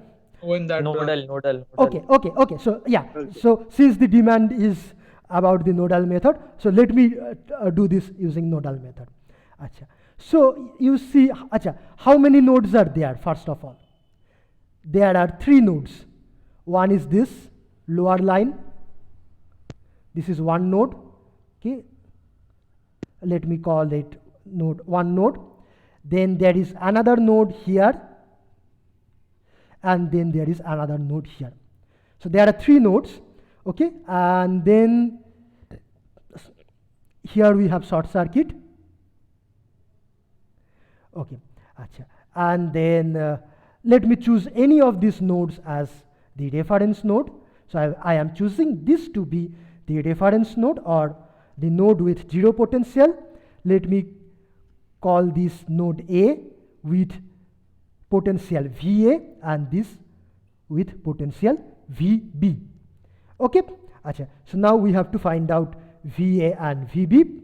Nodal. Okay. So yeah. So since the demand is about the nodal method, so let me do this using nodal method. Acha. So you see, acha, how many nodes are there? First of all, there are 3 nodes. One is this lower line. This is one node. Okay. Let me call it node 1 node. Then there is another node here, and then there is another node here. So there are 3 nodes. Okay, and then here we have short circuit. Okay, acha. And then let me choose any of these nodes as the reference node. So I am choosing this to be the reference node, or the node with 0 potential. Let me call this node A with potential VA and this with potential VB. Okay, acha. So now we have to find out VA and VB.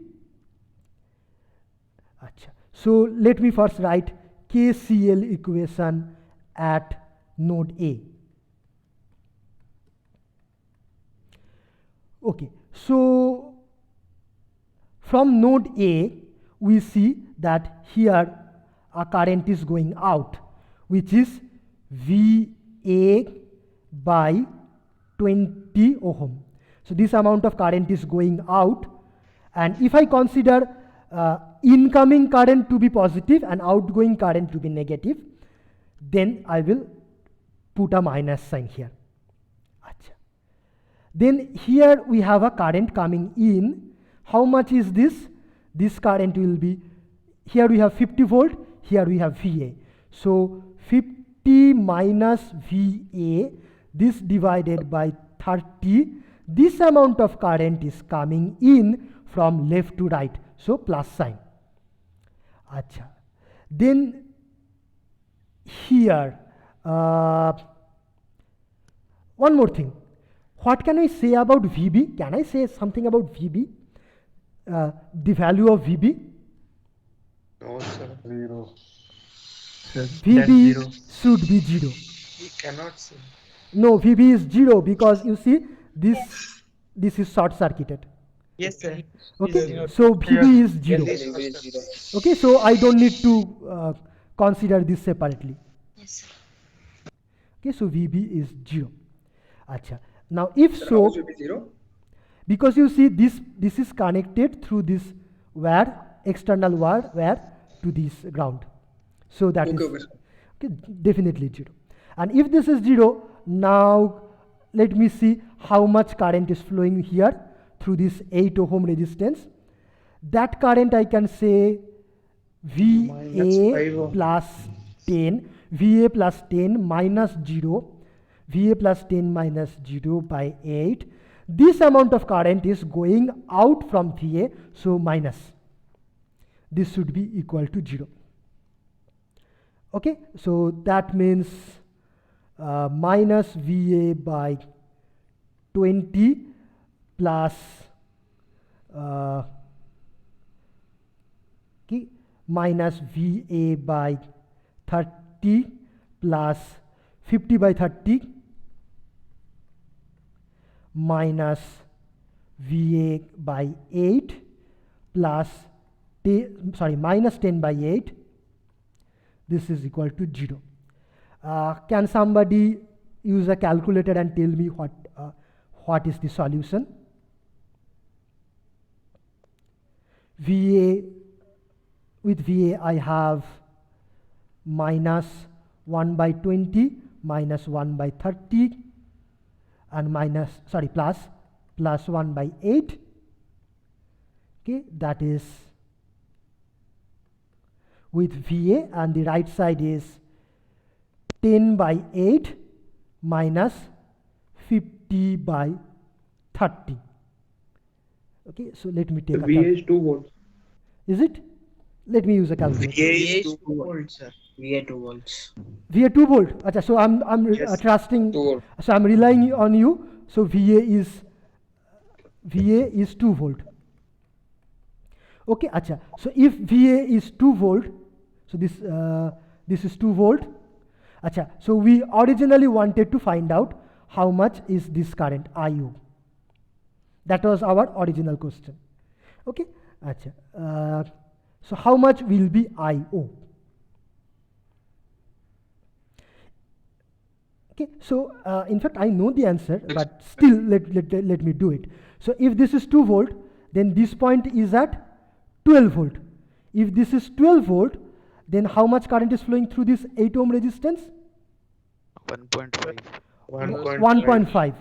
Acha. So let me first write KCL equation at node A. Okay, so from node A, we see that here a current is going out, which is VA by 20 ohm. So this amount of current is going out, and if I consider incoming current to be positive and outgoing current to be negative, then I will put a minus sign here. Achha. Then here we have a current coming in. How much is this? This current will be, here we have 50 volt, here we have VA. So 50 minus VA, this divided by 30, this amount of current is coming in from left to right, so plus sign. Acha. Then here, one more thing. What can I say about VB? Can I say something about VB? The value of VB? No, sir. 0. VB should be 0. We cannot say. No, VB is 0 because you see this is short circuited. Yes, sir. Okay, Yes, so VB is 0. Yes. Okay, so I don't need to consider this separately. Yes. Okay, so VB is 0. Acha. Now if so, because you see this is connected through this wire, external wire to this ground. So that is okay, definitely 0. And if this is 0, now let me see how much current is flowing here through this 8 ohm resistance. That current I can say VA plus 10, VA plus 10 minus 0, VA plus 10 minus 0 by 8. This amount of current is going out from VA, so minus. This should be equal to 0. Okay, so that means minus VA by 20 plus okay, minus VA by 30 plus 50 by 30 minus VA by 8 plus minus 10 by 8. This is equal to 0. Can somebody use a calculator and tell me what is the solution? VA, with VA I have minus 1 by 20 minus 1 by 30 and plus 1 by 8. Okay, that is with VA, and the right side is 10 by 8 minus 50 by 30. Okay, so let me take a VA is 2 volts. Is it? Let me use a calculator. VA is 2 volts, sir. VA 2 volts. VA 2 volt. Acha, so I'm trusting. So I'm relying on you. So VA is 2 volt. Okay, acha. So if VA is 2 volt, so this is 2 volt. Acha. So we originally wanted to find out how much is this current IU. That was our original question. Okay, acha. So how much will be IO? Okay, so in fact I know the answer, but still let me do it. So if this is 2 volt, then this point is at 12 volt. If this is 12 volt, then how much current is flowing through this 8 ohm resistance? 1.5. 1.5.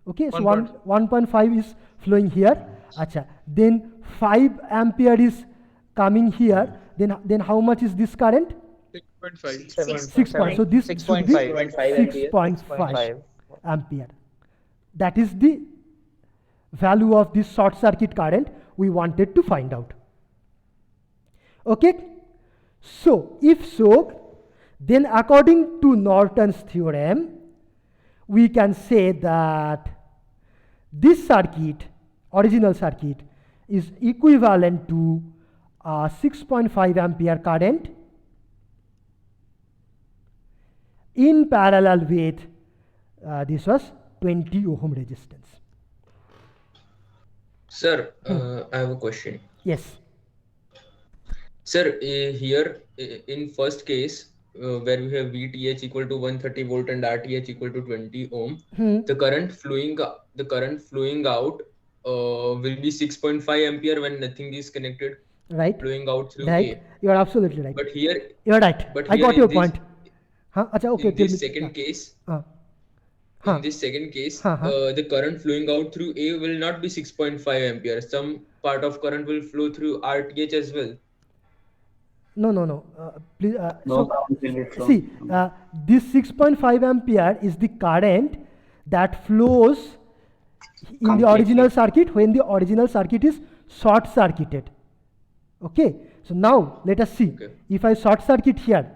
Okay, so 1.5 is flowing here. Acha. Then 5 ampere is coming here. Then how much is this current? 6.5. 6 point. So this should be 6.5 6.5 ampere. That is the value of this short circuit current we wanted to find out. Okay. So if so, then according to Norton's theorem, we can say that this circuit, original circuit, is equivalent to 6.5 ampere current in parallel with this was 20 ohm resistance. Sir, I have a question. Yes. Sir, here in first case, where we have VTH equal to 130 volt and RTH equal to 20 ohm, the current flowing out will be 6.5 ampere when nothing is connected. Right. Flowing out through right. A. You are absolutely right. But here you are right. But I here got your this, point. Huh? Acha, okay, in this second case, in this second case, the current flowing out through A will not be 6.5 ampere. Some part of current will flow through RTH as well. No. Please. See, this 6.5 ampere is the current that flows in the original circuit when the original circuit is short circuited. Okay. So now let us see. If I short circuit here,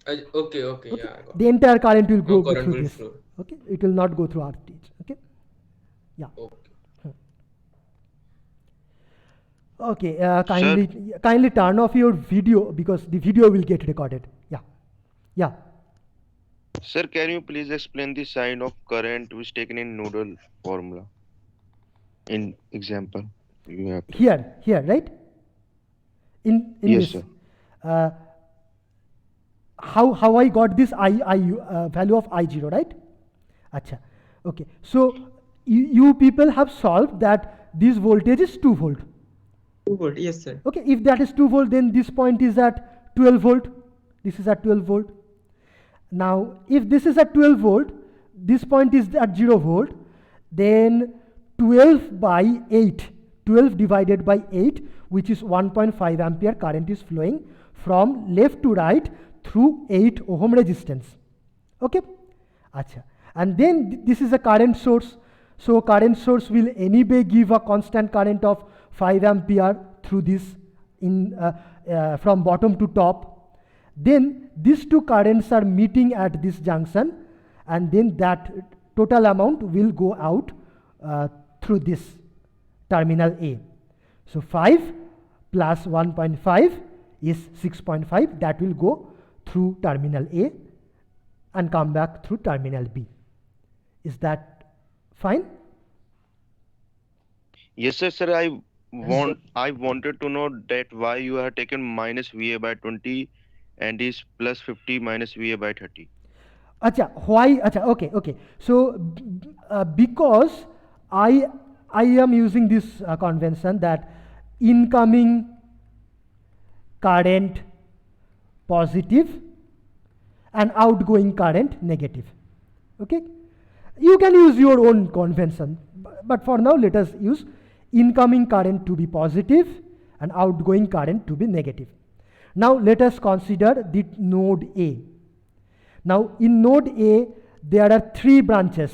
okay. Yeah. The entire current will go current through will this. flow. Okay. It will not go through RTH. Okay. Yeah. Okay, kindly turn off your video because the video will get recorded. Yeah. Sir, can you please explain the sign of current which taken in nodal formula? In example, you have to. Here, right? In yes, this. sir. How I got this value of I0, right? Acha. Okay. So you people have solved that this voltage is 2 volt. 2 volt, yes sir. Okay, if that is 2 volt, then this point is at 12 volt. This is at 12 volt. Now, if this is at 12 volt, this point is at 0 volt, then 12 by 8, 12 divided by 8, which is 1.5 ampere current is flowing from left to right through 8 ohm resistance. Okay? Acha. And then this is a current source. So current source will anyway give a constant current of 5 ampere through this from bottom to top. Then these two currents are meeting at this junction, and then that total amount will go out through this terminal A. So 5 plus 1.5 is 6.5. That will go through terminal A and come back through terminal B. Is that fine? Yes, sir. I wanted to know that why you have taken minus VA by 20 and is plus 50 minus VA by 30. Acha, why? Acha, okay. So because I am using this convention that incoming current positive and outgoing current negative. Okay, you can use your own convention, but for now let us use incoming current to be positive and outgoing current to be negative. Now let us consider the node A. Now in node A, there are 3 branches,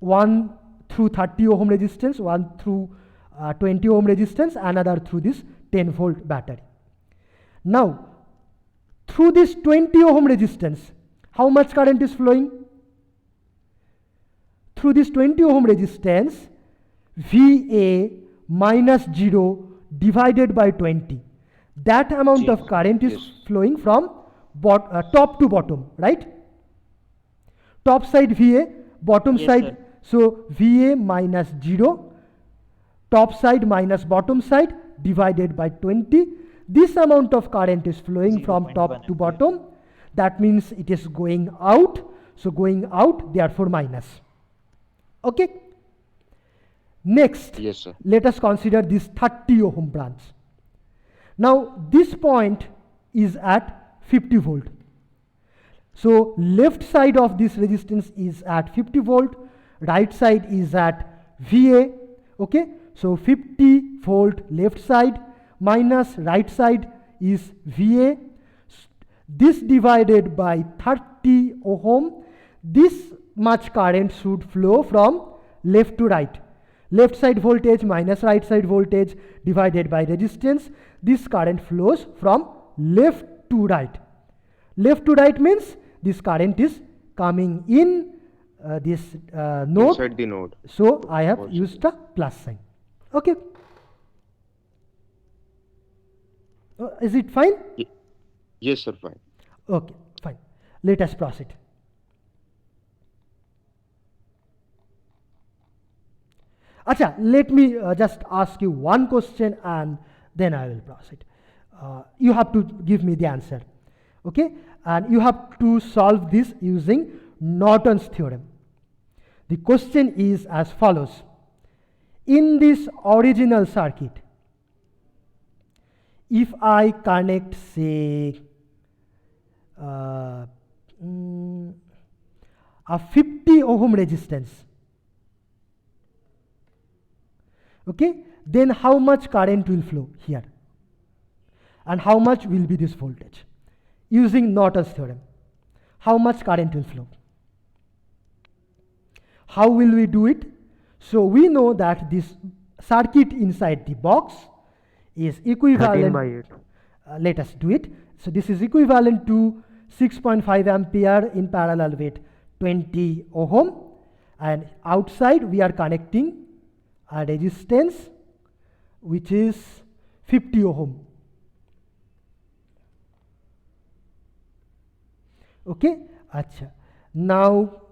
one through 30 ohm resistance, one through 20 ohm resistance, another through this 10 volt battery. Now through this 20 ohm resistance, how much current is flowing? Through this 20 ohm resistance, VA minus 0 divided by 20. That amount of current is flowing from top to bottom, right? Top side VA, bottom side. sir. So VA minus 0, top side minus bottom side divided by 20. This amount of current is flowing from top to bottom. That means it is going out. So going out, therefore minus. Okay. Next, Yes, sir. let us consider this 30 ohm branch. Now this point is at 50 volt. So left side of this resistance is at 50 volt, right side is at VA. Okay, so 50 volt left side minus right side is VA. This divided by 30 ohm, this much current should flow from left to right. Left side voltage minus right side voltage divided by resistance. This current flows from left to right. Left to right means this current is coming in this node. Inside the node. So I have used a plus sign. Okay. Is it fine? Yes, sir, fine. Okay, fine. Let us proceed. Acha, let me just ask you one question and then I will proceed. You have to give me the answer. Okay? And you have to solve this using Norton's theorem. The question is as follows. In this original circuit, if I connect, say, a 50 ohm resistance, okay, then how much current will flow here? And how much will be this voltage? Using Norton's theorem, how much current will flow? How will we do it? So we know that this circuit inside the box is equivalent. 13 by 8. Let us do it. So this is equivalent to 6.5 ampere in parallel with 20 ohm, and outside we are connecting a resistance which is 50 ohm. Okay, acha. Now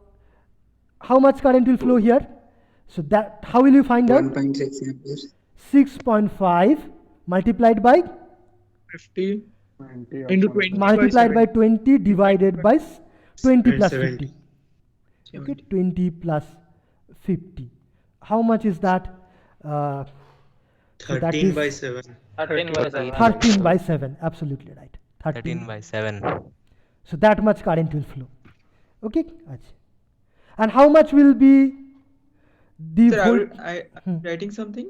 how much current will flow here? So that, how will you find out? 1.6 amperes. 6.5 multiplied by 50 into 20 multiplied by 20 divided by 20 plus 70. 50. Okay, 20 plus 50. How much is that? So that 13 is by 7. 13 by 7. 13 by 7. Absolutely right. 13 by 7. So that much current will flow. Okay. Achha. And how much will be the Sir, volt? I'm writing something.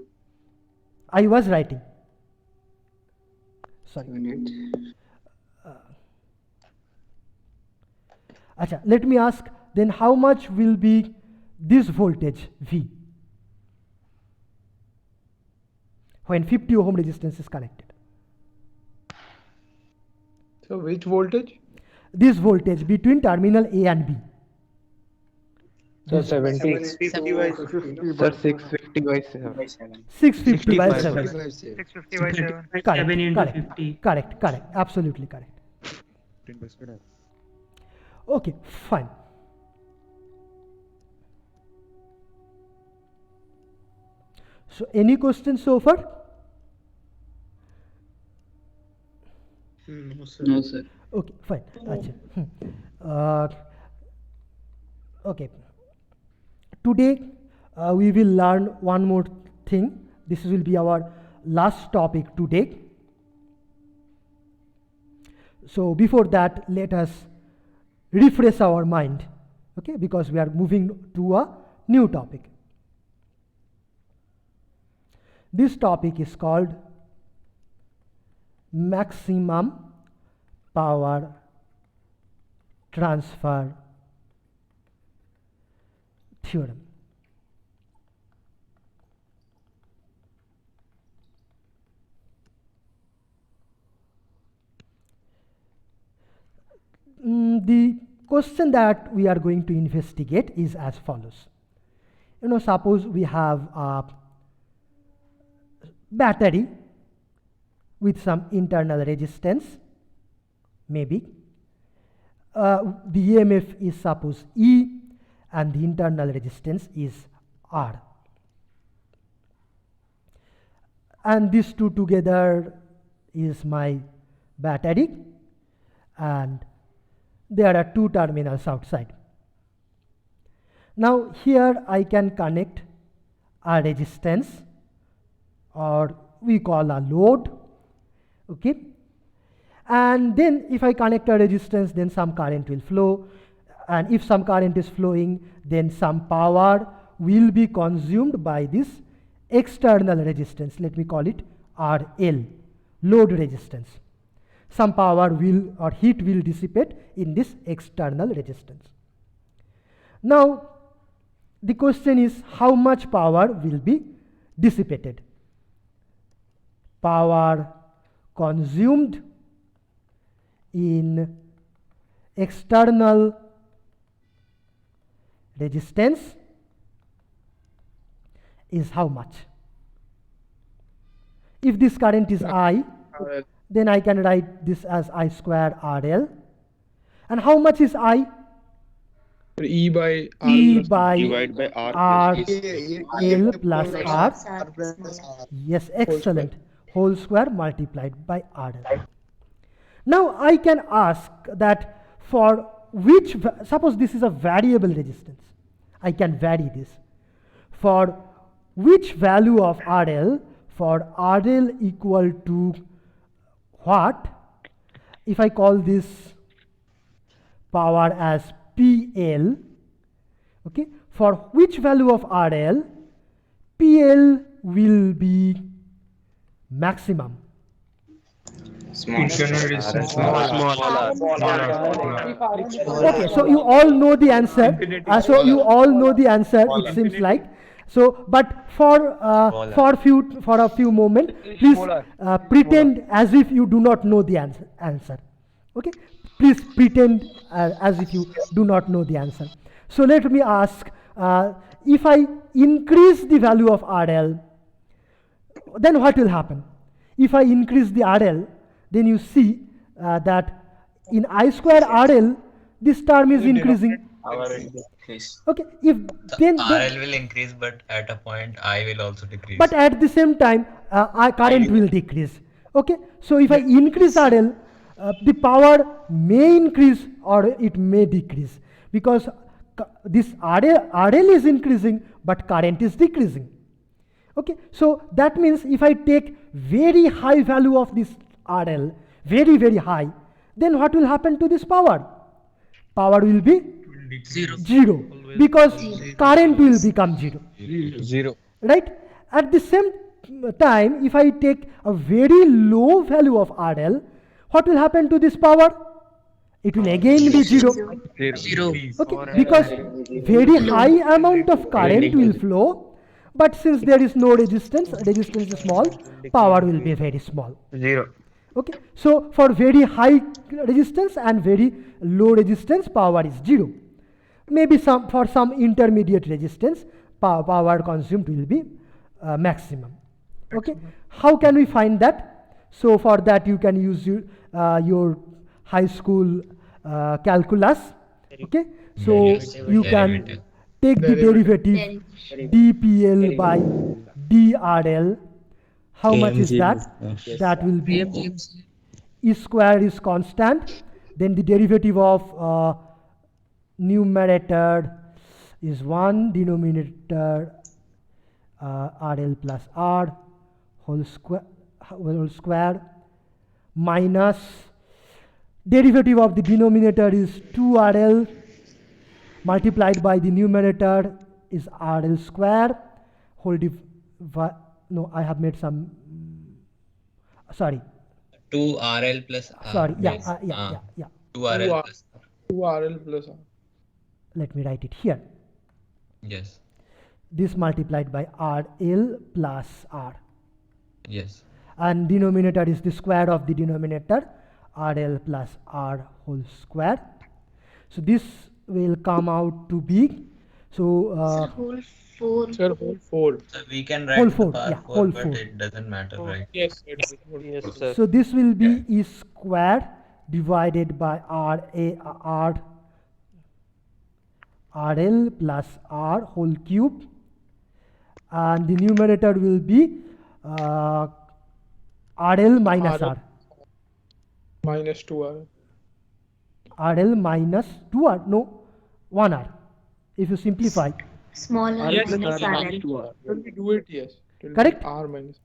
I was writing. Sorry. Acha, let me ask then how much will be this voltage V when 50 ohm resistance is connected? So which voltage? This voltage between terminal A and B. So 70. 50 by Sir, 650 by 7. 650 by 7. 650 by 7. Correct. Absolutely correct. Okay, fine. So any questions so far? No, sir. No, sir. Okay, fine. Achha. Okay. Today we will learn one more thing. This will be our last topic today. So before that, let us refresh our mind, okay, because we are moving to a new topic. This topic is called maximum power transfer theorem. The question that we are going to investigate is as follows. Suppose we have a battery with some internal resistance, maybe. The EMF is suppose E and the internal resistance is R. And these two together is my battery, and there are two terminals outside. Now here I can connect a resistance, or we call a load, okay? And then if I connect a resistance, then some current will flow, and if some current is flowing, then some power will be consumed by this external resistance. Let me call it RL, load resistance. Some power will or heat will dissipate in this external resistance. Now the question is, how much power will be dissipated? Power consumed in external resistance is how much? If this current is I, then I can write this as I square RL. And how much is I? E by R. E plus by Divided by R R plus L plus R. Yes, excellent. Whole square multiplied by RL. Now I can ask that for which, suppose this is a variable resistance, I can vary this. For which value of RL, for RL equal to what? If I call this power as PL, okay, for which value of RL, PL will be maximum. Internal resistance. Okay, so you all know the answer. It seems like. So, but for a few moments, please pretend as if you do not know the answer. Okay, please pretend as if you do not know the answer. So let me ask: if I increase the value of RL, then what will happen? If I increase the RL, then you see that in I square RL, this term is increasing. Okay, if then RL will increase, but at a point I will also decrease. But at the same time, our current will decrease. Okay, so if I increase RL, the power may increase or it may decrease, because this RL is increasing, but current is decreasing. Okay, so that means if I take very high value of this RL, very, very high, then what will happen to this power? Power will be zero, because current will become zero. Right? At the same time, if I take a very low value of RL, what will happen to this power? It will again be zero. Okay, because very high amount of current will flow, but since there is no resistance is small, power will be very small. Zero. Okay, so for very high resistance and very low resistance, power is zero. Maybe for some intermediate resistance, power consumed will be maximum. Okay, how can we find that? So for that you can use your high school calculus. Okay, so you can take the derivative dPL by dRL. How much is that? That will be E square is constant. Then the derivative of numerator is 1, denominator RL plus R whole square minus derivative of the denominator is 2RL multiplied by the numerator is RL square whole no, I have made some, sorry, 2 RL plus R. Sorry, yeah, base. yeah. 2 RL plus R. 2 RL plus R. Let me write it here. Yes. This multiplied by RL plus R. Yes. And denominator is the square of the denominator, RL plus R whole square. So this will come out to be, so whole 4. Sir, whole 4. So we can whole write the 4, power yeah, 4, whole but 4. it doesn't matter, right? Yes, sir. So this will be E square divided by RL plus R whole cube, and the numerator will be RL minus R. Minus 2 RL. RL minus 2R, no, 1R. If you simplify. Small r Yes, minus sir. RL. When we do it, yes. It will be Correct? R minus.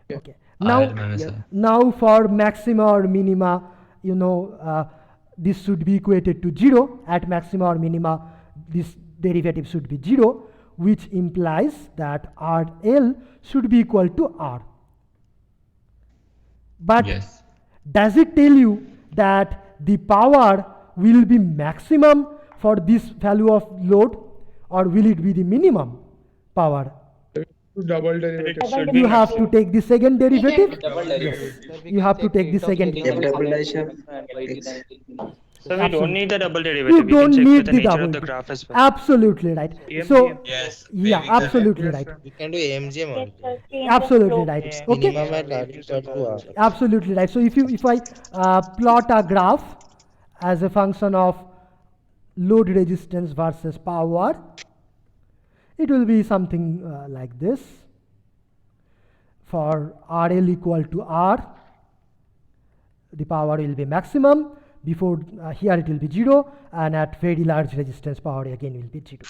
Yeah. Okay. Now, RL minus R. now for maxima or minima, you know, this should be equated to 0. At maxima or minima, this derivative should be 0, which implies that RL should be equal to R. But Yes. does it tell you that the power will be maximum for this value of load, or will it be the minimum power? Double derivative. You have to take the second derivative. Double derivative. Yes, you have to take the second derivative. So we don't need the double You derivative. We don't can check need with the the nature double. of the graph as well. Absolutely right. So Yes. yeah, absolutely right. We can do AMGM also. Absolutely right. Okay. Minimum at R equal to R. Absolutely right. So if I plot a graph as a function of load resistance versus power, it will be something like this. For RL equal to R, the power will be maximum. Before here it will be 0, and at very large resistance power again will be 0.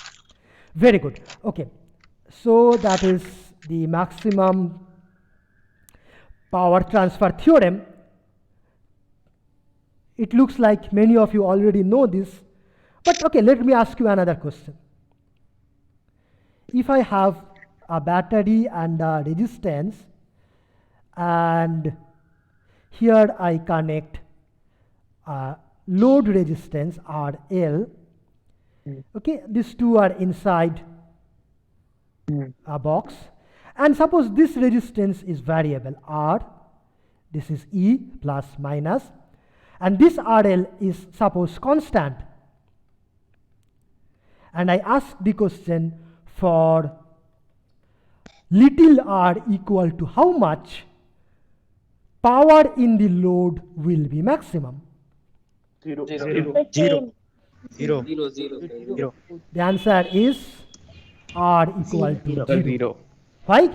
Very good. Okay. So that is the maximum power transfer theorem. It looks like many of you already know this, but okay, let me ask you another question. If I have a battery and a resistance, and here I connect load resistance RL, okay, these two are inside a box, and suppose this resistance is variable R, this is E plus minus, and this RL is suppose constant, and I ask the question, for little r equal to how much power in the load will be maximum? Zero. The answer is r equal to 0. Why?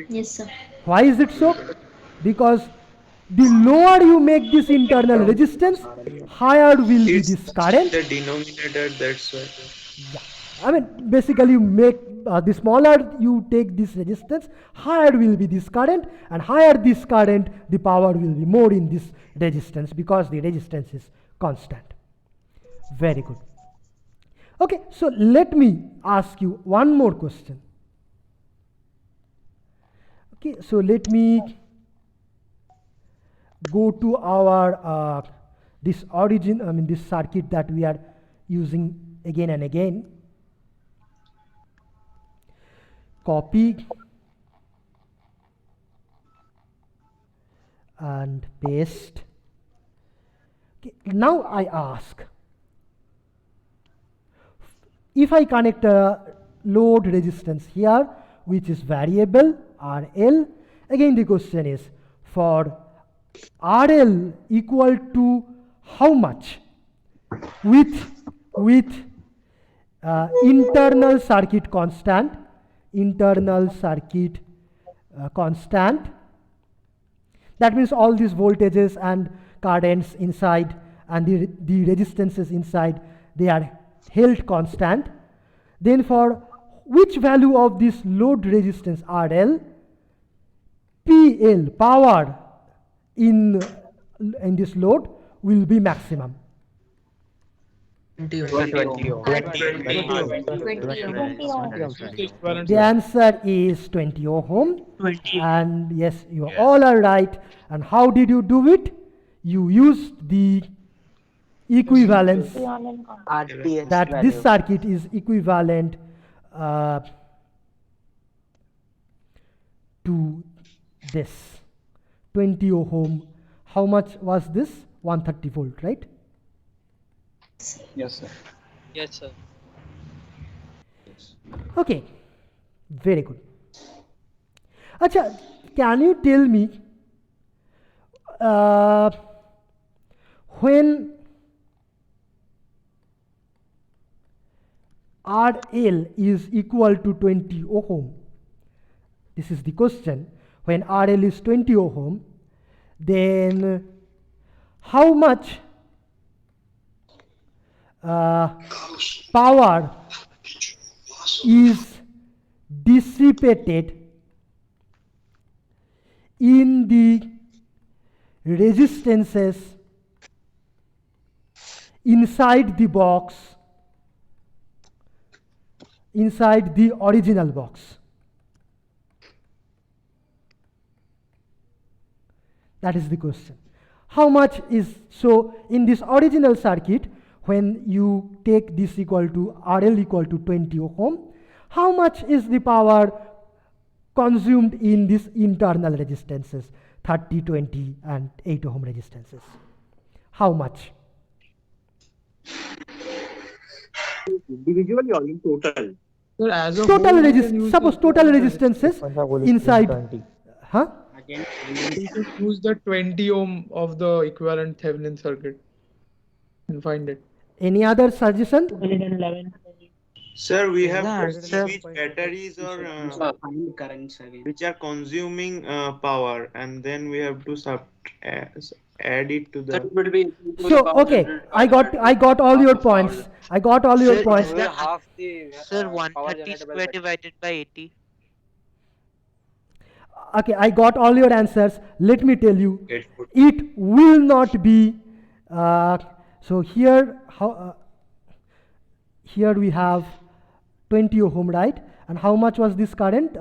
Yes, sir. Why is it so? Because the lower you make this internal resistance, higher will be this current. The denominator, that's why. Yeah. I mean, basically you make the smaller you take this resistance, higher will be this current, and higher this current, the power will be more in this resistance, because the resistance is constant. Very good. Okay, so let me ask you one more question. Okay, so let me go to our this circuit that we are using again and again. Copy and paste. Okay, now I ask, if I connect a load resistance here, which is variable RL, again the question is, for RL equal to how much with internal circuit constant, that means all these voltages and currents inside and the resistances inside, they are held constant. Then for which value of this load resistance RL, PL, power in this load, will be maximum? 20 The answer is 20 ohm. And yes, you all are right. And how did you do it? You used the equivalence that this circuit is equivalent to this 20 ohm. How much was this? 130 volt, right? Yes, sir. Yes, sir. Okay, very good. Acha, can you tell me when RL is equal to 20 ohm? This is the question. When RL is 20 ohm, then how much power is dissipated in the resistances inside the box, inside the original box? That is the question. How much is, so in this original circuit, when you take this equal to RL equal to 20 ohm, how much is the power consumed in these internal resistances, 30, 20 and 8 ohm resistances? How much? Individually or in total? Sir, as a Total whole, resistance, suppose total resistances inside, huh? you can use the 20 ohm of the equivalent Thevenin circuit and find it. Any other suggestion? Sir, we have to answer. switch batteries or which are consuming power, and then we have to add it to the. So okay, I got all your points. I got all your points. Sir, 130 square divided by 80. Okay, I got all your answers. Let me tell you, it will not be. So here, here we have 20 ohm, right? And how much was this current?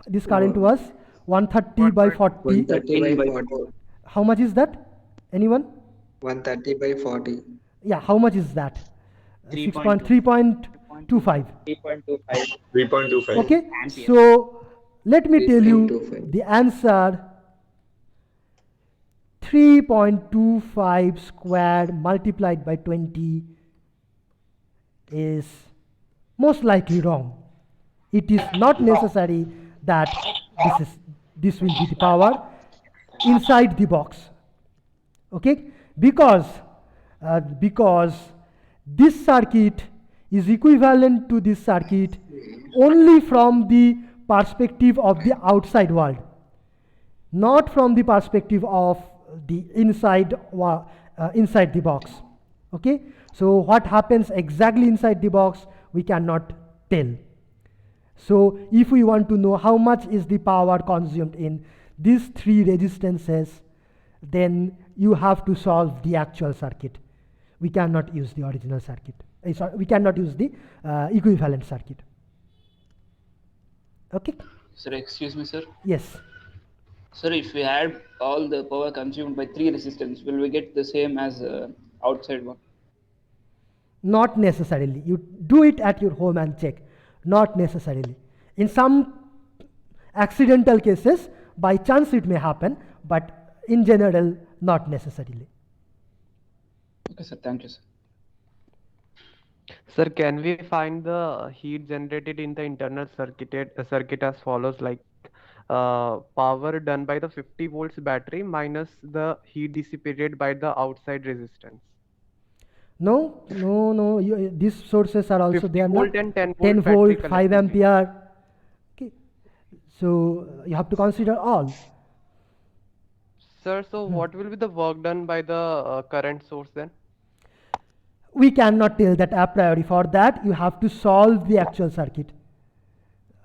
This current was 130 by 40. 130 by 40. How much is that? Anyone? 130 by 40. Yeah, how much is that? 3.25. 3.25. Okay, so let me tell you the answer. 3.25 squared multiplied by 20 is most likely wrong. It is not necessary that this will be the power inside the box. Okay, because this circuit is equivalent to this circuit only from the perspective of the outside world, not from the perspective of the inside the box. Okay, so what happens exactly inside the box we cannot tell. So if we want to know how much is the power consumed in these three resistances, then you have to solve the actual circuit. We cannot use the original circuit. Sorry, we cannot use the equivalent circuit. Okay. Sir, excuse me, sir. Yes. Sir, if we add all the power consumed by 3 resistance, will we get the same as outside one? Not necessarily. You do it at your home and check. Not necessarily. In some accidental cases, by chance it may happen, but in general, not necessarily. Okay, sir. Thank you, sir. Sir, can we find the heat generated in the internal circuit as follows, like power done by the 50 volts battery minus the heat dissipated by the outside resistance? No. These sources are also there. 50 volt and 10 volt, 10 volt, battery 5 collectively. ampere. Okay. So you have to consider all. Sir, so what will be the work done by the current source then? We cannot tell that a priori. For that, you have to solve the actual circuit,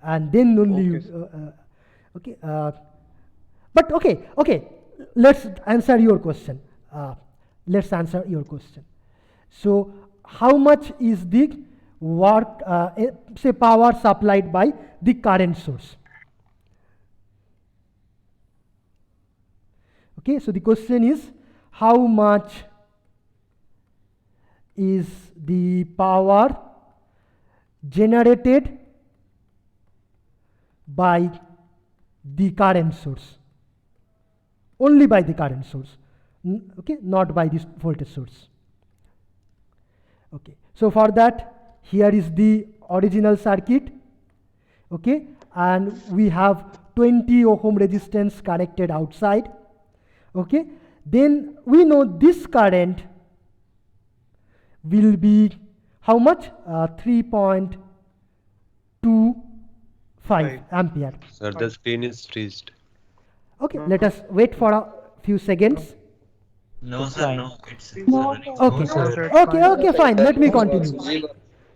and then only. Okay. But okay. Let's answer your question. So how much is the work, say power supplied by the current source? Okay, so the question is how much is the power generated by the current source, only by the current source, okay, not by this voltage source. Okay, so for that, here is the original circuit, okay, and we have 20 ohm resistance connected outside, okay. Then we know this current will be how much? 3.25 ampere. Sir, the screen is freezed. Okay, let us wait for a few seconds. No, sir, no. It's Okay, okay, fine. Let me continue.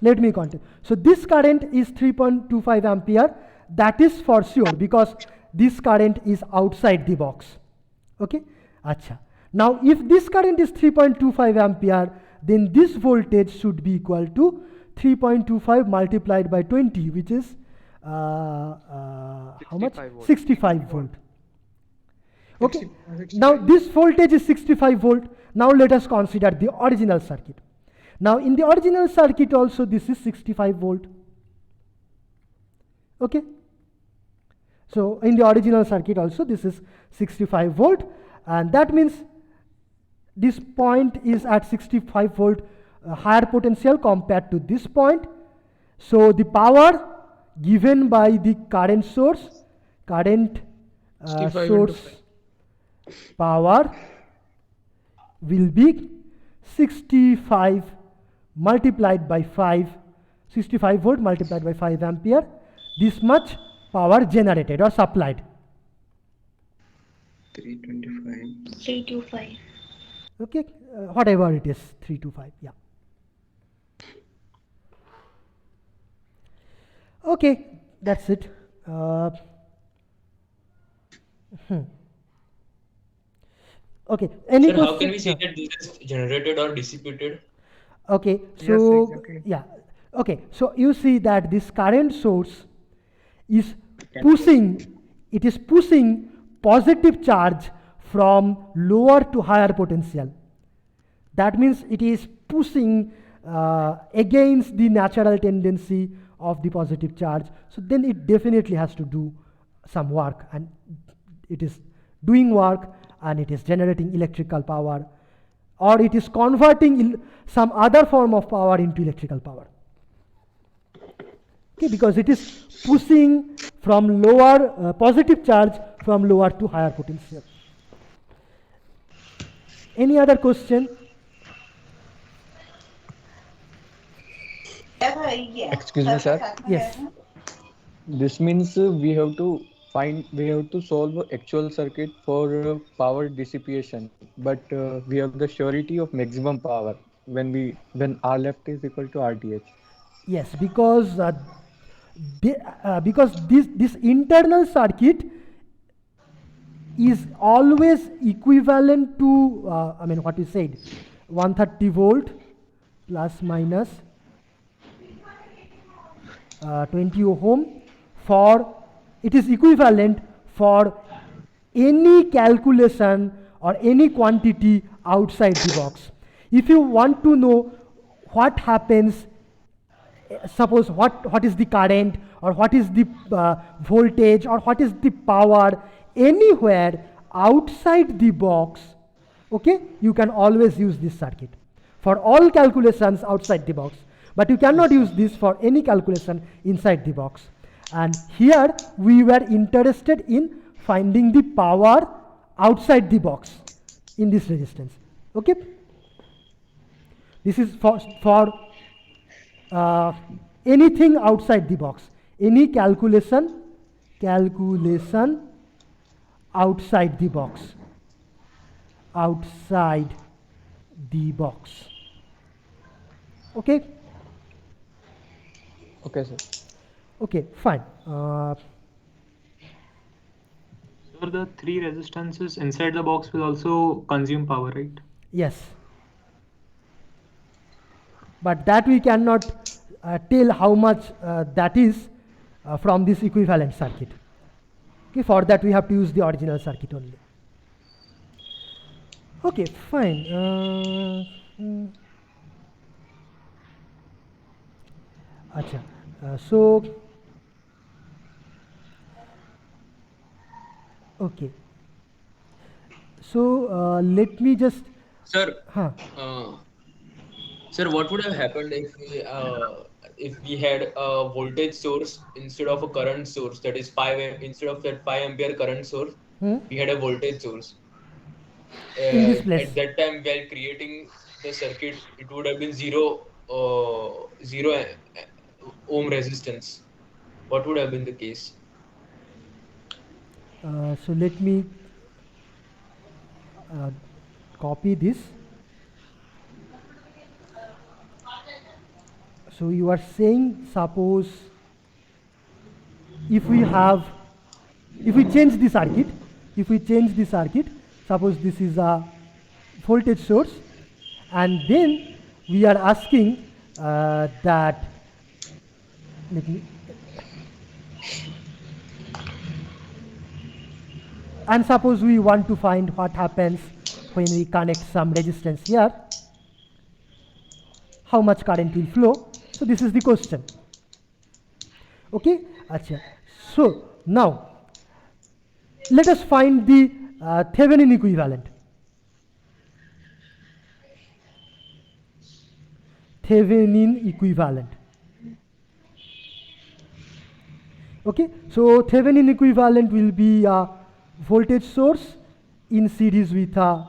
Let me continue. So this current is 3.25 ampere. That is for sure because this current is outside the box. Okay, acha. Now, if this current is 3.25 ampere, then this voltage should be equal to 3.25 multiplied by 20, which is how much? 65 volt. Okay. Now this voltage is 65 volt. Now let us consider the original circuit. Now in the original circuit also this is 65 volt. Okay. So in the original circuit also this is 65 volt, and that means this point is at 65 volt higher potential compared to this point. So the power given by the current source, source power will be 65 multiplied by 5, 65 volt multiplied by 5 ampere. This much power generated or supplied. 325. Okay, whatever it is, 325, yeah. Okay, that's it. Okay, any Sir, question? how can we say that this is generated or dissipated? Okay, so Yes, exactly. yeah, okay, so you see that this current source is pushing, it is pushing positive charge from lower to higher potential. That means it is pushing against the natural tendency of the positive charge. So then it definitely has to do some work, and it is doing work, and it is generating electrical power, or it is converting some other form of power into electrical power. Okay, because it is pushing from lower positive charge from lower to higher potential. Any other question? Excuse me, sir. Yes. This means we have to solve actual circuit for power dissipation, but we have the surety of maximum power when R left is equal to RTH. Yes, because this internal circuit is always equivalent to I mean what you said, 130 volt plus minus 20 ohm. For it is equivalent for any calculation or any quantity outside the box. If you want to know what happens, suppose what is the current, or what is the voltage, or what is the power anywhere outside the box, okay, you can always use this circuit for all calculations outside the box, but you cannot use this for any calculation inside the box. And here we were interested in finding the power outside the box in this resistance. Okay, this is for anything outside the box, any calculation outside the box, okay. Okay, sir. Okay, fine. So the three resistances inside the box will also consume power, right? Yes. but that we cannot tell how much that is from this equivalent circuit. Okay, for that we have to use the original circuit only. Okay, fine. Acha. So, okay. So let me just. Sir. Huh. Sir, what would have happened if we had a voltage source instead of a current source? That is instead of that 5 ampere current source, we had a voltage source. In this place. At that time, while creating the circuit, it would have been zero ohm resistance. What would have been the case? So let me copy this. So you are saying, suppose if we change the circuit, suppose this is a voltage source, and then we are asking that, and suppose we want to find what happens when we connect some resistance here, how much current will flow. So this is the question. Okay, Achha. So now let us find the Thevenin equivalent. Thevenin equivalent. Okay, so Thevenin equivalent will be a voltage source in series with a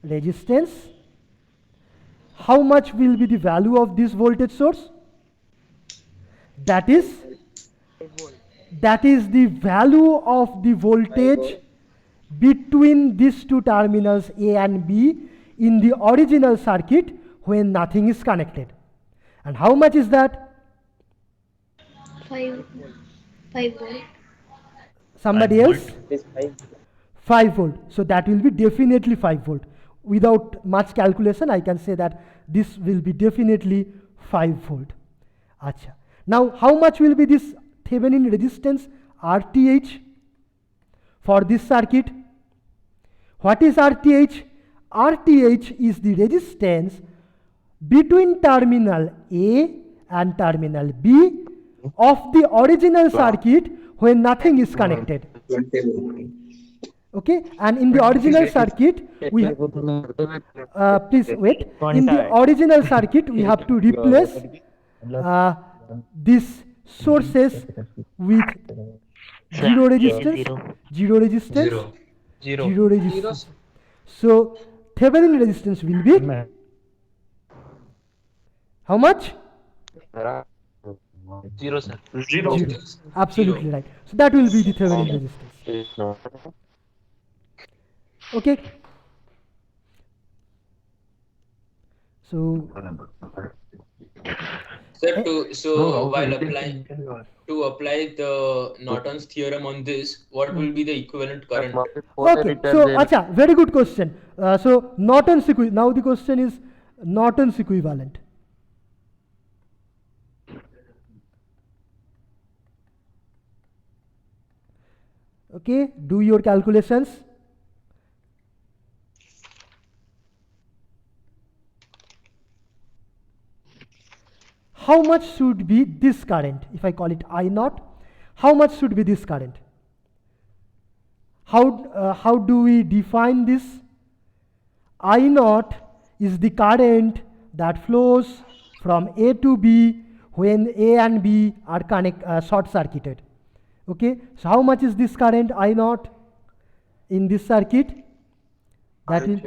resistance. How much will be the value of this voltage source? That is the value of the voltage between these two terminals A and B in the original circuit when nothing is connected. And how much is that? 5 volt. Somebody else? 5 volt. So that will be definitely 5 volt. Without much calculation, I can say that this will be definitely 5 volt. Achha. Now, how much will be this Thevenin resistance RTH for this circuit? What is RTH? RTH is the resistance between terminal A and terminal B of the original circuit when nothing is connected. Okay, and in the original circuit, we please wait. In the original circuit, we have to replace these sources with zero resistance. So Thevenin resistance will be how much? 0, sir. 0. Absolutely right. So that will be the Thevenin resistance. Okay. So, Sir, while apply the Norton's theorem on this, what will be the equivalent current? Okay. So, acha, very good question. So Norton's now the question is Norton's equivalent. Okay, do your calculations. How much should be this current? If I call it I0, how much should be this current? How do we define this? I0 is the current that flows from A to B when A and B are short circuited. Okay, so how much is this current I0 in this circuit? That is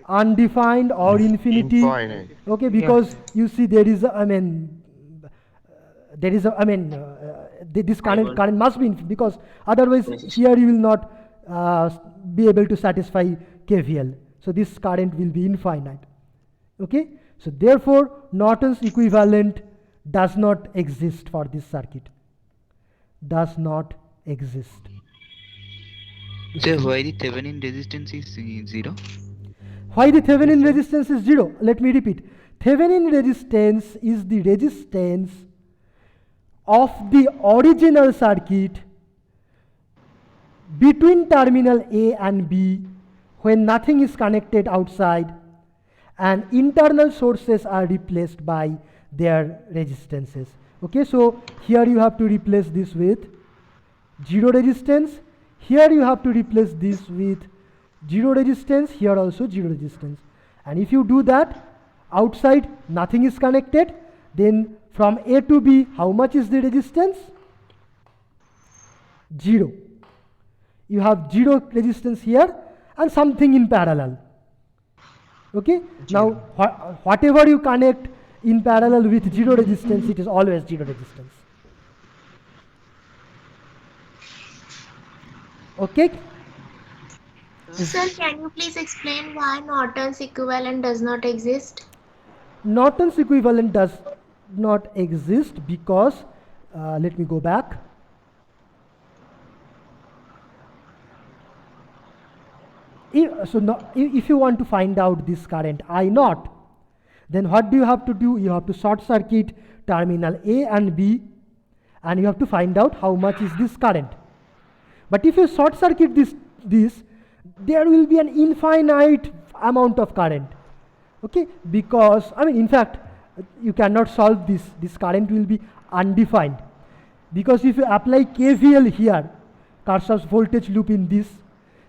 undefined or infinity. Infinite. Okay, because you see there is this current must be infinite, because otherwise here you will not be able to satisfy KVL. So this current will be infinite. Okay, so therefore Norton's equivalent does not exist for this circuit. Does not exist. So why the Thevenin resistance is 0? Why the Thevenin resistance is 0? Let me repeat. Thevenin resistance is the resistance of the original circuit between terminal A and B when nothing is connected outside and internal sources are replaced by their resistances. Okay, so here you have to replace this with 0 resistance. Here you have to replace this with 0 resistance. Here also 0 resistance. And if you do that, outside nothing is connected, then from A to B, how much is the resistance? 0. You have 0 resistance here and something in parallel. Okay, now whatever you connect in parallel with 0 resistance, it is always 0 resistance. Okay. Sir, can you please explain why Norton's equivalent does not exist? Norton's equivalent does not exist because, let me go back. If you want to find out this current I naught, then what do you have to do? You have to short circuit terminal A and B, and you have to find out how much is this current. But if you short circuit this, there will be an infinite amount of current. Okay, because in fact, you cannot solve this. This current will be undefined, because if you apply KVL here, Kirchhoff's voltage loop in this,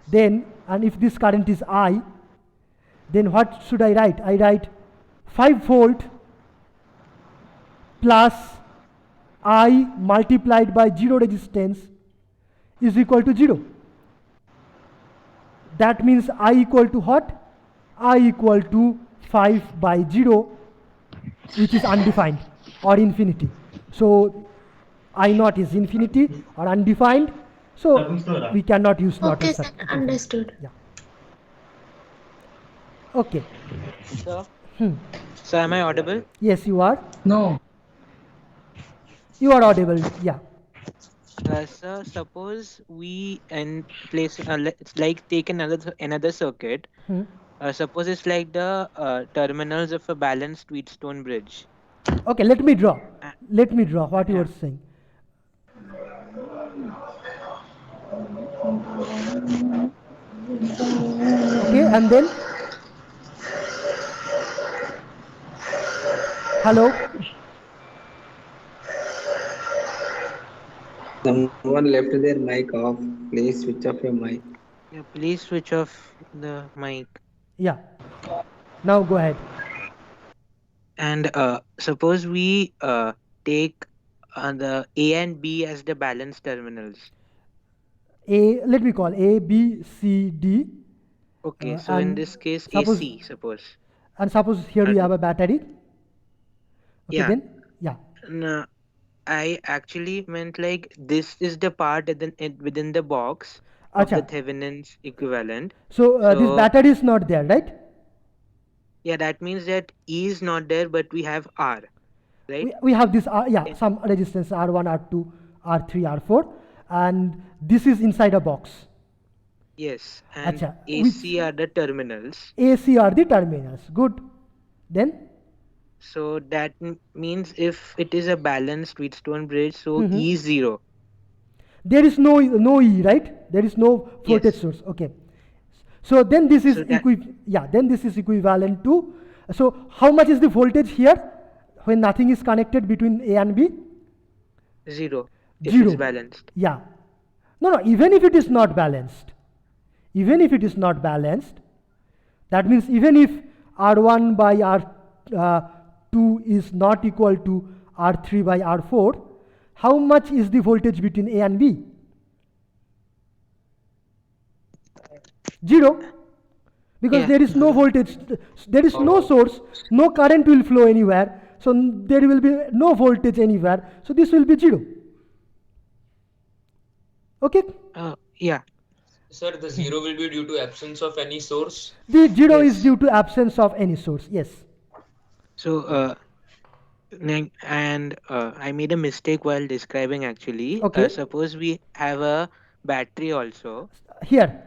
then, and if this current is I, then what should I write? I write 5 volt plus I multiplied by 0 resistance is equal to 0. That means I equal to what? I equal to 5 by 0, which is undefined or infinity. So I naught is infinity or undefined. So we cannot use Norton's circuit. Okay, sir, understood. Yeah. Okay. Sir? So am I audible? Yes, you are. No. You are audible, yeah. Sir, suppose we place it's like take another circuit. Suppose it's like the terminals of a balanced Wheatstone bridge. Okay, let me draw. Let me draw what you are saying. Okay, and then hello. Someone left their mic off. Please switch off your mic. Yeah, please switch off the mic. Yeah. Now go ahead. And suppose we take the A and B as the balanced terminals. Let me call A, B, C, D. Okay, so in this case, suppose, AC, suppose. And suppose here we have a battery. Okay, Yeah. then? Yeah. No, I actually meant like this is the part within the box of the Acha. Thevenin's equivalent. So, this battery is not there, right? Yeah, that means that E is not there, but we have R, right? We have this, some resistance R1, R2, R3, R4, and this is inside a box. Yes, and Acha, AC are the terminals. AC are the terminals. Good. Then? So that means if it is a balanced Wheatstone bridge, so Mhm. E is 0. There is no E, right? There is no voltage source. Okay. So then this is then this is equivalent to. So how much is the voltage here when nothing is connected between A and B? 0. If 0. it's balanced. Yeah. No. Even if it is not balanced, that means even if R1 by R2 is not equal to R3 by R4, how much is the voltage between A and B? 0. Because Yeah. there is no voltage, there is no source, no current will flow anywhere, so there will be no voltage anywhere, so this will be 0. Okay? Yeah. Sir, the 0 will be due to absence of any source. The 0 is due to absence of any source, yes. So, I made a mistake while describing actually. Okay. Suppose we have a battery also. Here.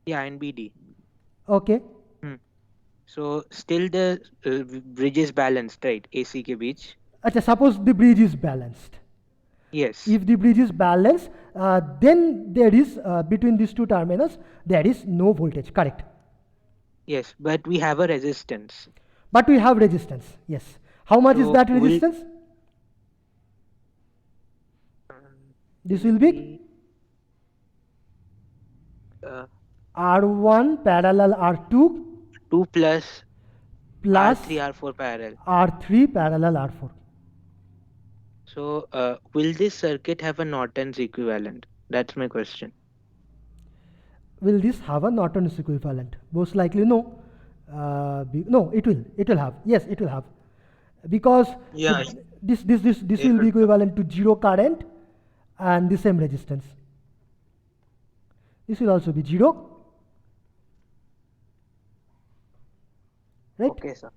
Yeah, in BD. Okay. So still the bridge is balanced, right? AC ke beach. Acha, suppose the bridge is balanced. Yes. If the bridge is balanced, then there is between these two terminals there is no voltage. Correct. Yes, but we have a resistance. But we have resistance. Yes. How much is So that will- resistance? This will be R1 parallel R2 2 plus plus R3 R4 parallel. R3 parallel R4. So will this circuit have a Norton's equivalent? That's my question. Will this have a Norton's equivalent? Most likely no. No, it will. It will have. Yes, it will have. Because Yeah. this will be equivalent to 0 current and the same resistance. This will also be 0. Right? Okay, sir.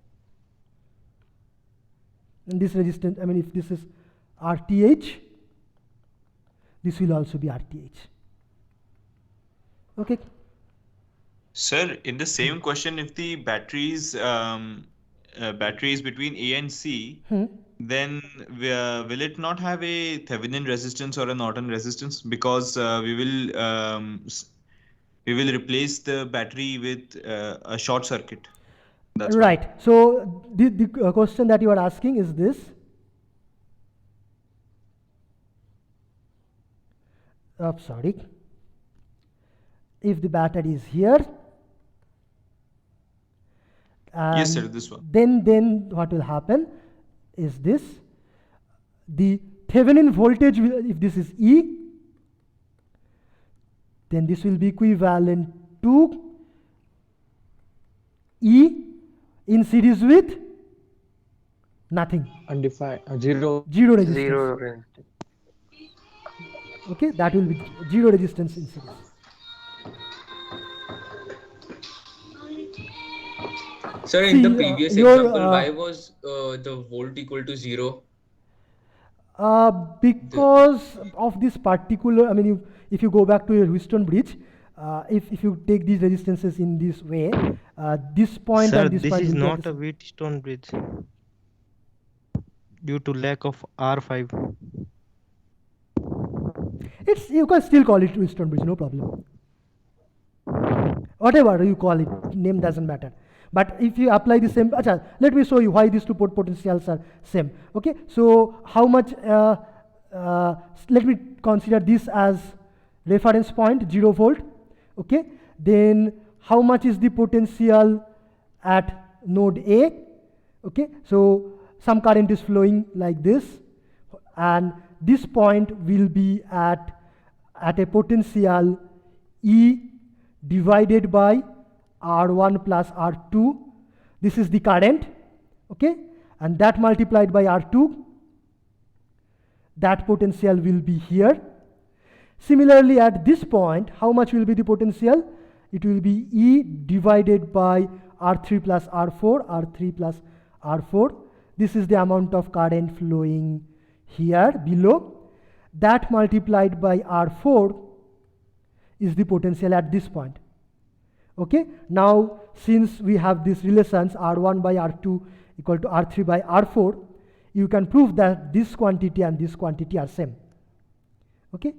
And this resistance, I mean, if this is RTH, this will also be RTH. Okay. Sir, in the same question, if the batteries between A and C, then will it not have a Thevenin resistance or a Norton resistance? Because we will replace the battery with a short circuit. That's Right. So the question that you are asking is this. Sorry. If the battery is here, Yes, sir, and this one. then what will happen is this. The Thevenin voltage will, if this is E, then this will be equivalent to E in series with nothing. Undefined. Zero. Zero resistance. Okay, that will be zero resistance in series. Sir, in the See, previous your, example, why was the volt equal to 0? Because of this particular, I mean, if you go back to a Wheatstone bridge, if you take these resistances in this way, this point Sir, and this this point is will get not the a Wheatstone bridge due to lack of R5. It's, you can still call it Wheatstone bridge, no problem. Whatever you call it, name doesn't matter. But if you apply the same, let me show you why these two potentials are same. Okay, so how much? Let me consider this as reference point, 0 volt. Okay, then how much is the potential at node A? Okay, so some current is flowing like this, and this point will be at a potential E divided by R1 plus R2. This is the current, okay, and that multiplied by R2, that potential will be here. Similarly, at this point, how much will be the potential? It will be E divided by R3 plus R4, R3 plus R4. This is the amount of current flowing here below. That multiplied by R4 is the potential at this point. Okay, now since we have these relations R1 by R2 equal to R3 by R4, you can prove that this quantity and this quantity are same. Okay,